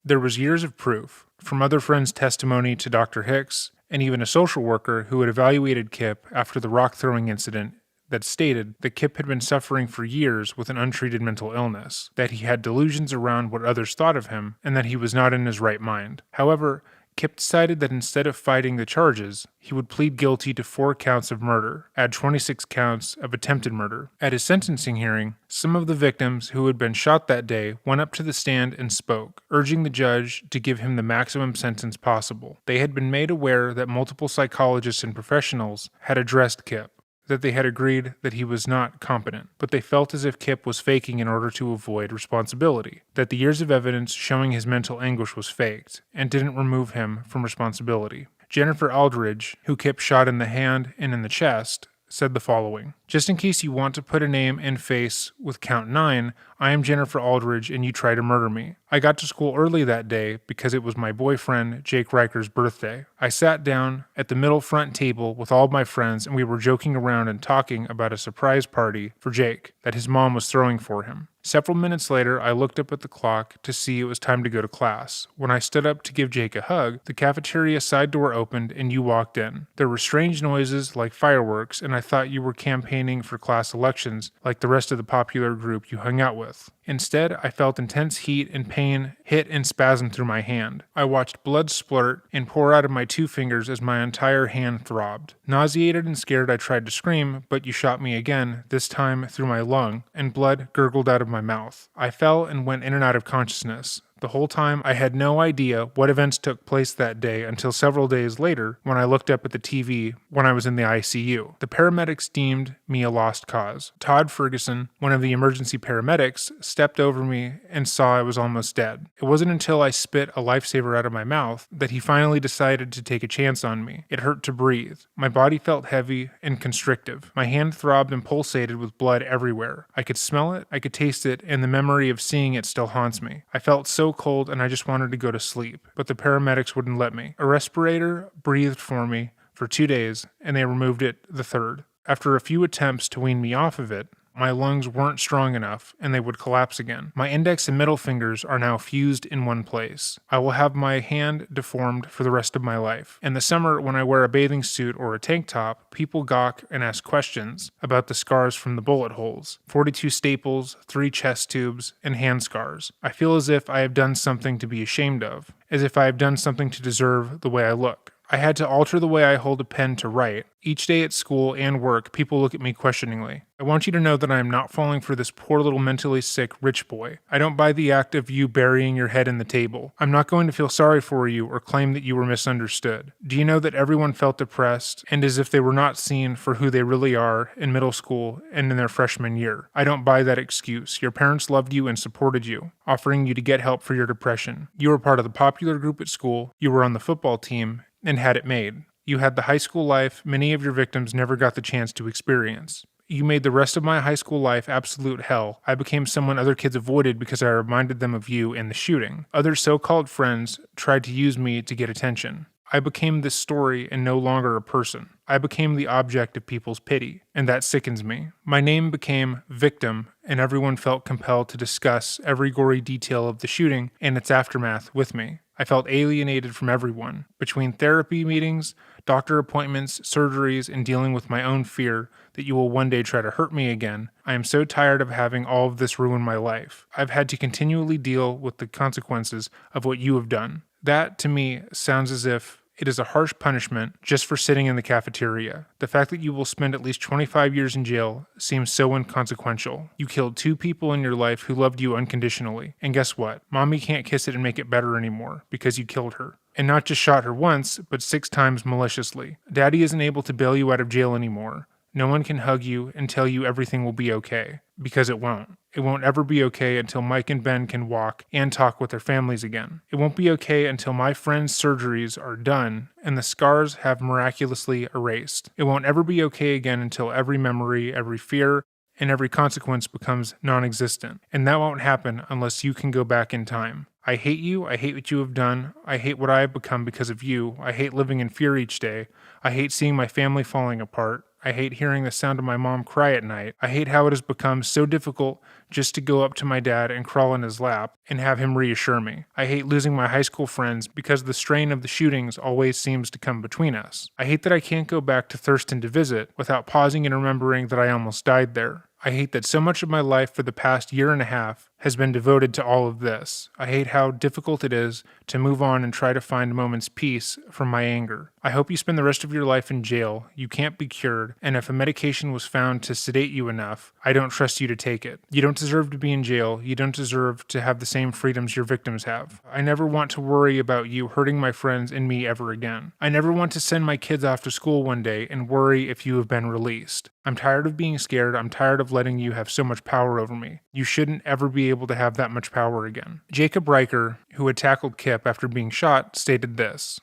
There was years of proof, from other friends' testimony to Dr. Hicks, and even a social worker who had evaluated Kip after the rock throwing incident, that stated that Kip had been suffering for years with an untreated mental illness, that he had delusions around what others thought of him, and that he was not in his right mind. However, Kip decided that instead of fighting the charges, he would plead guilty to 4 counts of murder, add 26 counts of attempted murder. At his sentencing hearing, some of the victims who had been shot that day went up to the stand and spoke, urging the judge to give him the maximum sentence possible. They had been made aware that multiple psychologists and professionals had addressed Kip, that they had agreed that he was not competent, but they felt as if Kip was faking in order to avoid responsibility, that the years of evidence showing his mental anguish was faked, and didn't remove him from responsibility. Jennifer Aldridge, who Kip shot in the hand and in the chest, said the following: just in case you want to put a name and face with count 9, I am Jennifer Aldridge and you try to murder me. I got to school early that day because it was my boyfriend Jake Riker's birthday. I sat down at the middle front table with all of my friends and we were joking around and talking about a surprise party for Jake that his mom was throwing for him. Several minutes later, I looked up at the clock to see it was time to go to class. When I stood up to give Jake a hug, the cafeteria side door opened and you walked in. There were strange noises like fireworks, and I thought you were campaigning for class elections like the rest of the popular group you hung out with. Instead, I felt intense heat and pain hit and spasm through my hand. I watched blood splurt and pour out of my 2 fingers as my entire hand throbbed. Nauseated and scared, I tried to scream, but you shot me again, this time through my lung, and blood gurgled out of my mouth. I fell and went in and out of consciousness. The whole time, I had no idea what events took place that day until several days later when I looked up at the TV when I was in the ICU. The paramedics deemed me a lost cause. Todd Ferguson, one of the emergency paramedics, stepped over me and saw I was almost dead. It wasn't until I spit a lifesaver out of my mouth that he finally decided to take a chance on me. It hurt to breathe. My body felt heavy and constrictive. My hand throbbed and pulsated with blood everywhere. I could smell it, I could taste it, and the memory of seeing it still haunts me. I felt so cold and I just wanted to go to sleep, but the paramedics wouldn't let me. A respirator breathed for me for 2 days and they removed it the 3rd. After a few attempts to wean me off of it, my lungs weren't strong enough and they would collapse again. My index and middle fingers are now fused in one place. I will have my hand deformed for the rest of my life. In the summer, when I wear a bathing suit or a tank top, people gawk and ask questions about the scars from the bullet holes, 42 staples, 3 chest tubes, and hand scars. I feel as if I have done something to be ashamed of, as if I have done something to deserve the way I look. I had to alter the way I hold a pen to write. Each day at school and work, people look at me questioningly. I want you to know that I am not falling for this poor little mentally sick rich boy. I don't buy the act of you burying your head in the table. I'm not going to feel sorry for you or claim that you were misunderstood. Do you know that everyone felt depressed and as if they were not seen for who they really are in middle school and in their freshman year? I don't buy that excuse. Your parents loved you and supported you, offering you to get help for your depression. You were part of the popular group at school. You were on the football team and had it made. You had the high school life many of your victims never got the chance to experience. You made the rest of my high school life absolute hell. I became someone other kids avoided because I reminded them of you and the shooting. Other so-called friends tried to use me to get attention. I became this story and no longer a person. I became the object of people's pity, and that sickens me. My name became victim, and everyone felt compelled to discuss every gory detail of the shooting and its aftermath with me. I felt alienated from everyone. Between therapy meetings, doctor appointments, surgeries, and dealing with my own fear that you will one day try to hurt me again, I am so tired of having all of this ruin my life. I've had to continually deal with the consequences of what you have done. That, to me, sounds as if it is a harsh punishment just for sitting in the cafeteria. The fact that you will spend at least 25 years in jail seems so inconsequential. You killed 2 people in your life who loved you unconditionally. And guess what? Mommy can't kiss it and make it better anymore because you killed her. And not just shot her once, but 6 times maliciously. Daddy isn't able to bail you out of jail anymore. No one can hug you and tell you everything will be okay. Because it won't. It won't ever be okay until Mike and Ben can walk and talk with their families again. It won't be okay until my friends' surgeries are done and the scars have miraculously erased. It won't ever be okay again until every memory, every fear, and every consequence becomes non-existent. And that won't happen unless you can go back in time. I hate you. I hate what you have done. I hate what I have become because of you. I hate living in fear each day. I hate seeing my family falling apart. I hate hearing the sound of my mom cry at night. I hate how it has become so difficult just to go up to my dad and crawl in his lap and have him reassure me. I hate losing my high school friends because the strain of the shootings always seems to come between us. I hate that I can't go back to Thurston to visit without pausing and remembering that I almost died there. I hate that so much of my life for the past year and a half has been devoted to all of this. I hate how difficult it is to move on and try to find a moment's peace from my anger. I hope you spend the rest of your life in jail. You can't be cured, and if a medication was found to sedate you enough, I don't trust you to take it. You don't deserve to be in jail. You don't deserve to have the same freedoms your victims have. I never want to worry about you hurting my friends and me ever again. I never want to send my kids off to school one day and worry if you have been released. I'm tired of being scared. I'm tired of letting you have so much power over me. You shouldn't ever be able to have that much power again. Jacob Riker, who had tackled Kip after being shot, stated this: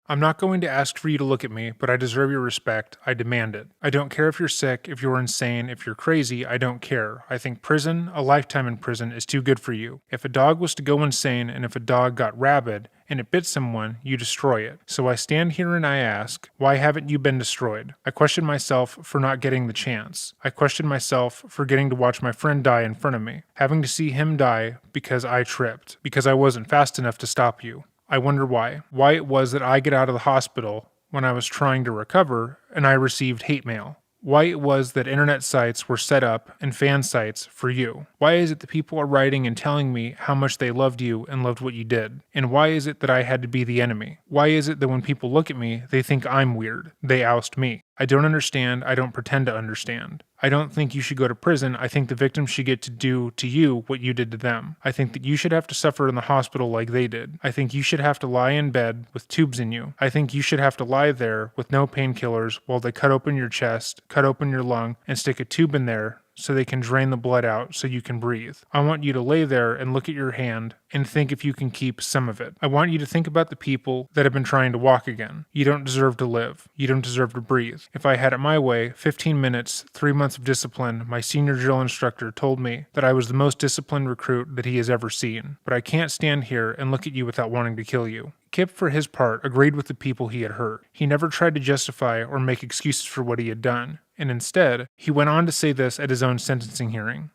I'm not going to ask for you to look at me, but I deserve your respect. I demand it. I don't care if you're sick, if you're insane, if you're crazy. I don't care. I think prison, a lifetime in prison, is too good for you. If a dog was to go insane and if a dog got rabid and it bit someone, you destroy it. So I stand here and I ask, why haven't you been destroyed? I question myself for not getting the chance. I question myself for getting to watch my friend die in front of me, having to see him die because I tripped, because I wasn't fast enough to stop you. I wonder why. Why it was that I get out of the hospital when I was trying to recover and I received hate mail. Why it was that internet sites were set up and fan sites for you. Why is it that people are writing and telling me how much they loved you and loved what you did? And why is it that I had to be the enemy? Why is it that when people look at me, they think I'm weird? They oust me. I don't understand. I don't pretend to understand. I don't think you should go to prison. I think the victims should get to do to you what you did to them. I think that you should have to suffer in the hospital like they did. I think you should have to lie in bed with tubes in you. I think you should have to lie there with no painkillers while they cut open your chest, cut open your lung, and stick a tube in there so they can drain the blood out so you can breathe. I want you to lay there and look at your hand and think if you can keep some of it. I want you to think about the people that have been trying to walk again. You don't deserve to live. You don't deserve to breathe. If I had it my way, 15 minutes, 3 months of discipline, my senior drill instructor told me that I was the most disciplined recruit that he has ever seen. But I can't stand here and look at you without wanting to kill you. Kip, for his part, agreed with the people he had hurt. He never tried to justify or make excuses for what he had done. And instead, he went on to say this at his own sentencing hearing.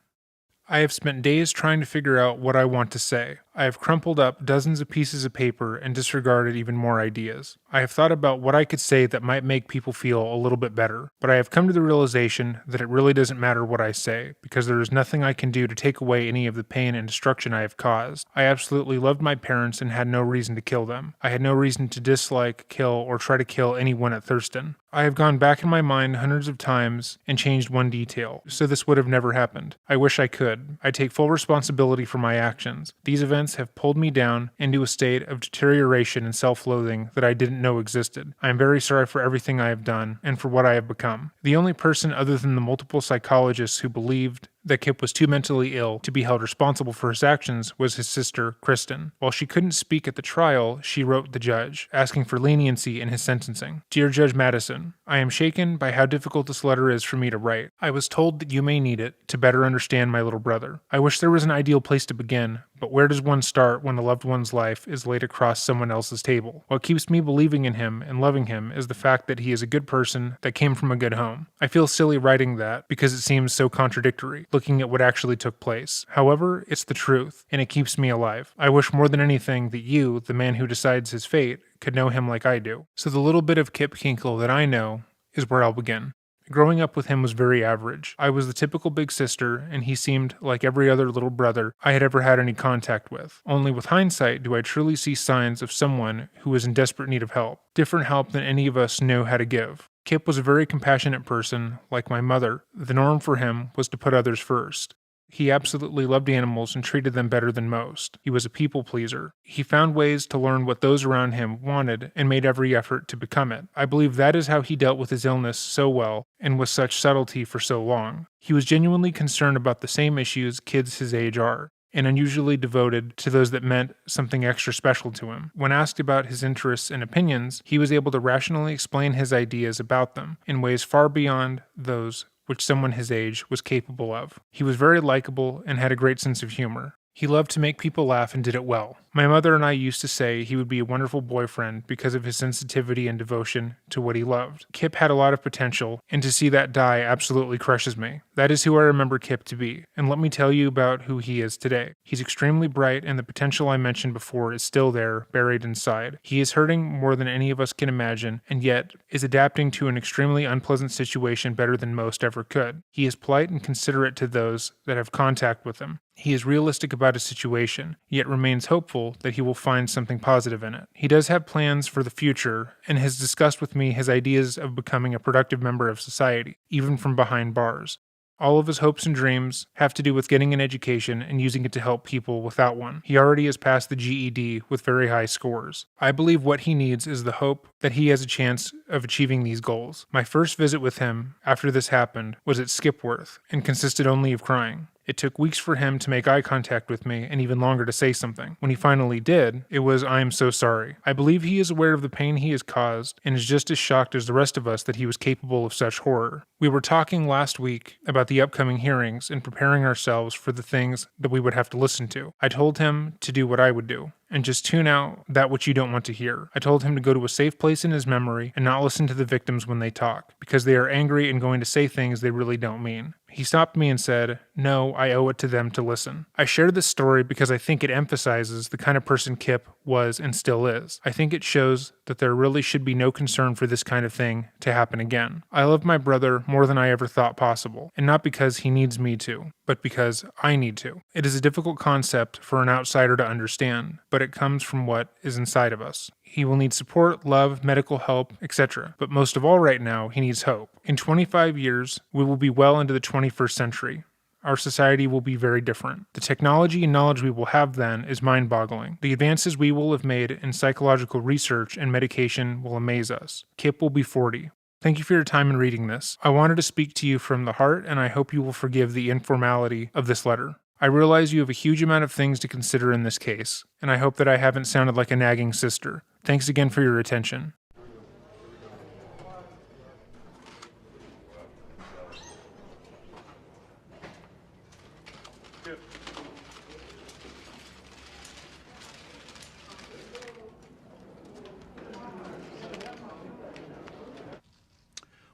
I have spent days trying to figure out what I want to say. I have crumpled up dozens of pieces of paper and disregarded even more ideas. I have thought about what I could say that might make people feel a little bit better, but I have come to the realization that it really doesn't matter what I say, because there is nothing I can do to take away any of the pain and destruction I have caused. I absolutely loved my parents and had no reason to kill them. I had no reason to dislike, kill, or try to kill anyone at Thurston. I have gone back in my mind hundreds of times and changed one detail, so this would have never happened. I wish I could. I take full responsibility for my actions. These events have pulled me down into a state of deterioration and self-loathing that I didn't know existed. I am very sorry for everything I have done and for what I have become. The only person other than the multiple psychologists who believed that Kip was too mentally ill to be held responsible for his actions was his sister, Kristen. While she couldn't speak at the trial, she wrote the judge, asking for leniency in his sentencing. Dear Judge Madison, I am shaken by how difficult this letter is for me to write. I was told that you may need it to better understand my little brother. I wish there was an ideal place to begin, but where does one start when a loved one's life is laid across someone else's table? What keeps me believing in him and loving him is the fact that he is a good person that came from a good home. I feel silly writing that because it seems so contradictory, looking at what actually took place. However, it's the truth, and it keeps me alive. I wish more than anything that you, the man who decides his fate, could know him like I do. So the little bit of Kip Kinkel that I know is where I'll begin. Growing up with him was very average. I was the typical big sister, and he seemed like every other little brother I had ever had any contact with. Only with hindsight do I truly see signs of someone who was in desperate need of help. Different help than any of us know how to give. Kip was a very compassionate person, like my mother. The norm for him was to put others first. He absolutely loved animals and treated them better than most. He was a people pleaser. He found ways to learn what those around him wanted and made every effort to become it. I believe that is how he dealt with his illness so well and with such subtlety for so long. He was genuinely concerned about the same issues kids his age are, and unusually devoted to those that meant something extra special to him. When asked about his interests and opinions, he was able to rationally explain his ideas about them in ways far beyond those which someone his age was capable of. He was very likable and had a great sense of humor. He loved to make people laugh and did it well. My mother and I used to say he would be a wonderful boyfriend because of his sensitivity and devotion to what he loved. Kip had a lot of potential, and to see that die absolutely crushes me. That is who I remember Kip to be, and let me tell you about who he is today. He's extremely bright, and the potential I mentioned before is still there, buried inside. He is hurting more than any of us can imagine, and yet is adapting to an extremely unpleasant situation better than most ever could. He is polite and considerate to those that have contact with him. He is realistic about his situation, yet remains hopeful that he will find something positive in it. He does have plans for the future, and has discussed with me his ideas of becoming a productive member of society, even from behind bars. All of his hopes and dreams have to do with getting an education and using it to help people without one. He already has passed the GED with very high scores. I believe what he needs is the hope that he has a chance of achieving these goals. My first visit with him after this happened was at Skipworth and consisted only of crying. It took weeks for him to make eye contact with me and even longer to say something. When he finally did, it was, "I am so sorry." I believe he is aware of the pain he has caused and is just as shocked as the rest of us that he was capable of such horror. We were talking last week about the upcoming hearings and preparing ourselves for the things that we would have to listen to. I told him to do what I would do and just tune out that which you don't want to hear. I told him to go to a safe place in his memory and not listen to the victims when they talk, because they are angry and going to say things they really don't mean. He stopped me and said, "No, I owe it to them to listen." I share this story because I think it emphasizes the kind of person Kip was and still is. I think it shows that there really should be no concern for this kind of thing to happen again. I love my brother more than I ever thought possible, and not because he needs me to, but because I need to. It is a difficult concept for an outsider to understand, but it comes from what is inside of us. He will need support, love, medical help, etc. But most of all right now, he needs hope. In 25 years, we will be well into the 21st century. Our society will be very different. The technology and knowledge we will have then is mind-boggling. The advances we will have made in psychological research and medication will amaze us. Kip will be 40. Thank you for your time in reading this. I wanted to speak to you from the heart, and I hope you will forgive the informality of this letter. I realize you have a huge amount of things to consider in this case, and I hope that I haven't sounded like a nagging sister. Thanks again for your attention.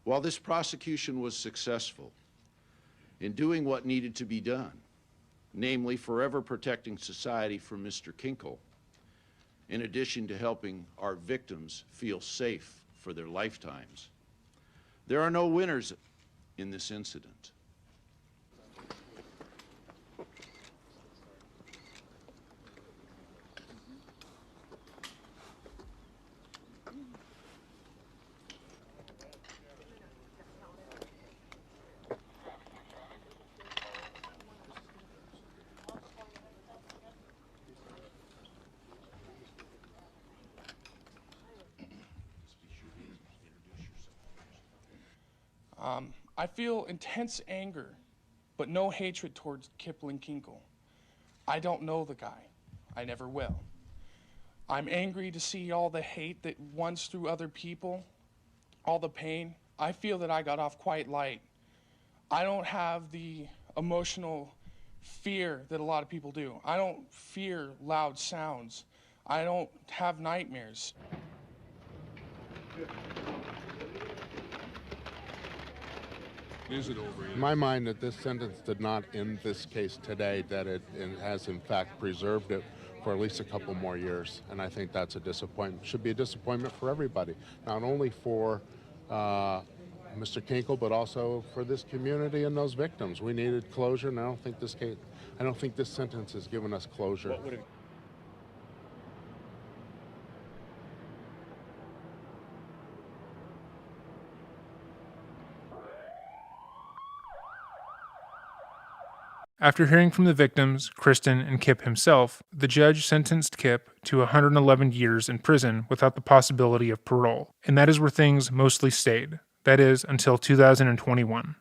While this prosecution was successful in doing what needed to be done, namely forever protecting society from Mr. Kinkel, in addition to helping our victims feel safe for their lifetimes, there are no winners in this incident.
I feel intense anger, but no hatred towards Kipling Kinkel. I don't know the guy. I never will. I'm angry to see all the hate that runs through other people, all the pain. I feel that I got off quite light. I don't have the emotional fear that a lot of people do. I don't fear loud sounds. I don't have nightmares.
In my mind, that this sentence did not end this case today, that it has in fact preserved it for at least a couple more years. And I think that's a disappointment. Should be a disappointment for everybody, not only for Mr. Kinkel, but also for this community and those victims. We needed closure, and I don't think this sentence has given us closure.
After hearing from the victims, Kristen, and Kip himself, the judge sentenced Kip to 111 years in prison without the possibility of parole. And that is where things mostly stayed. That is, until 2021.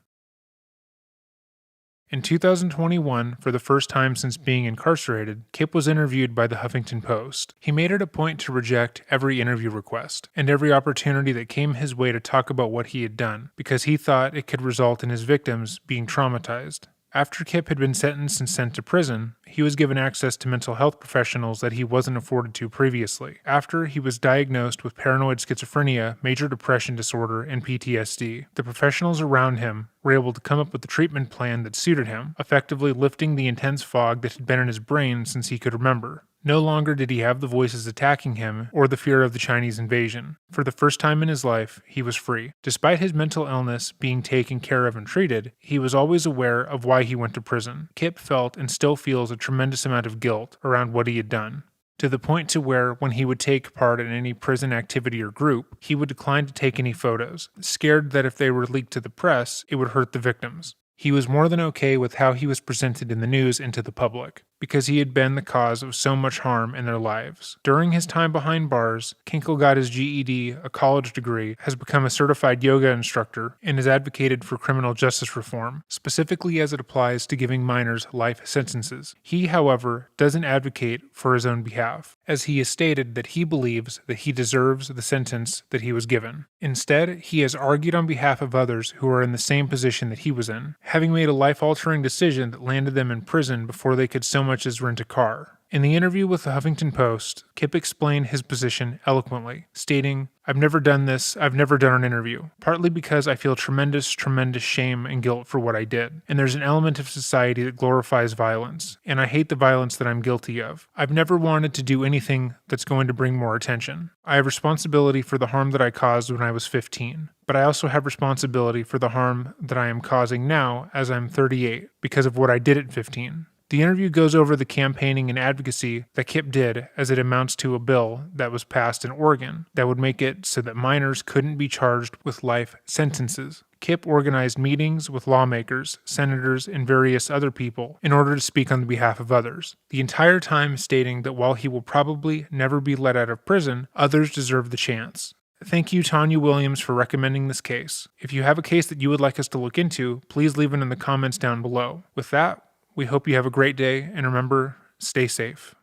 In 2021, for the first time since being incarcerated, Kip was interviewed by the Huffington Post. He made it a point to reject every interview request and every opportunity that came his way to talk about what he had done, because he thought it could result in his victims being traumatized. After Kip had been sentenced and sent to prison, he was given access to mental health professionals that he wasn't afforded to previously. After he was diagnosed with paranoid schizophrenia, major depression disorder, and PTSD, the professionals around him were able to come up with a treatment plan that suited him, effectively lifting the intense fog that had been in his brain since he could remember. No longer did he have the voices attacking him or the fear of the Chinese invasion. For the first time in his life, he was free. Despite his mental illness being taken care of and treated, he was always aware of why he went to prison. Kip felt and still feels a tremendous amount of guilt around what he had done, to the point to where when he would take part in any prison activity or group, he would decline to take any photos, scared that if they were leaked to the press, it would hurt the victims. He was more than okay with how he was presented in the news and to the public, because he had been the cause of so much harm in their lives. During his time behind bars, Kinkel got his GED, a college degree, has become a certified yoga instructor, and has advocated for criminal justice reform, specifically as it applies to giving minors life sentences. He, however, doesn't advocate for his own behalf, as he has stated that he believes that he deserves the sentence that he was given. Instead, he has argued on behalf of others who are in the same position that he was in, having made a life-altering decision that landed them in prison before they could so much as rent a car. In the interview with the Huffington Post, Kip explained his position eloquently, stating, "I've never done this, I've never done an interview, partly because I feel tremendous shame and guilt for what I did. And there's an element of society that glorifies violence, and I hate the violence that I'm guilty of. I've never wanted to do anything that's going to bring more attention. I have responsibility for the harm that I caused when I was 15, but I also have responsibility for the harm that I am causing now as I'm 38 because of what I did at 15. The interview goes over the campaigning and advocacy that Kip did as it amounts to a bill that was passed in Oregon that would make it so that minors couldn't be charged with life sentences. Kip organized meetings with lawmakers, senators, and various other people in order to speak on behalf of others, the entire time stating that while he will probably never be let out of prison, others deserve the chance. Thank you, Tanya Williams, for recommending this case. If you have a case that you would like us to look into, please leave it in the comments down below. With that, we hope you have a great day, and remember, stay safe.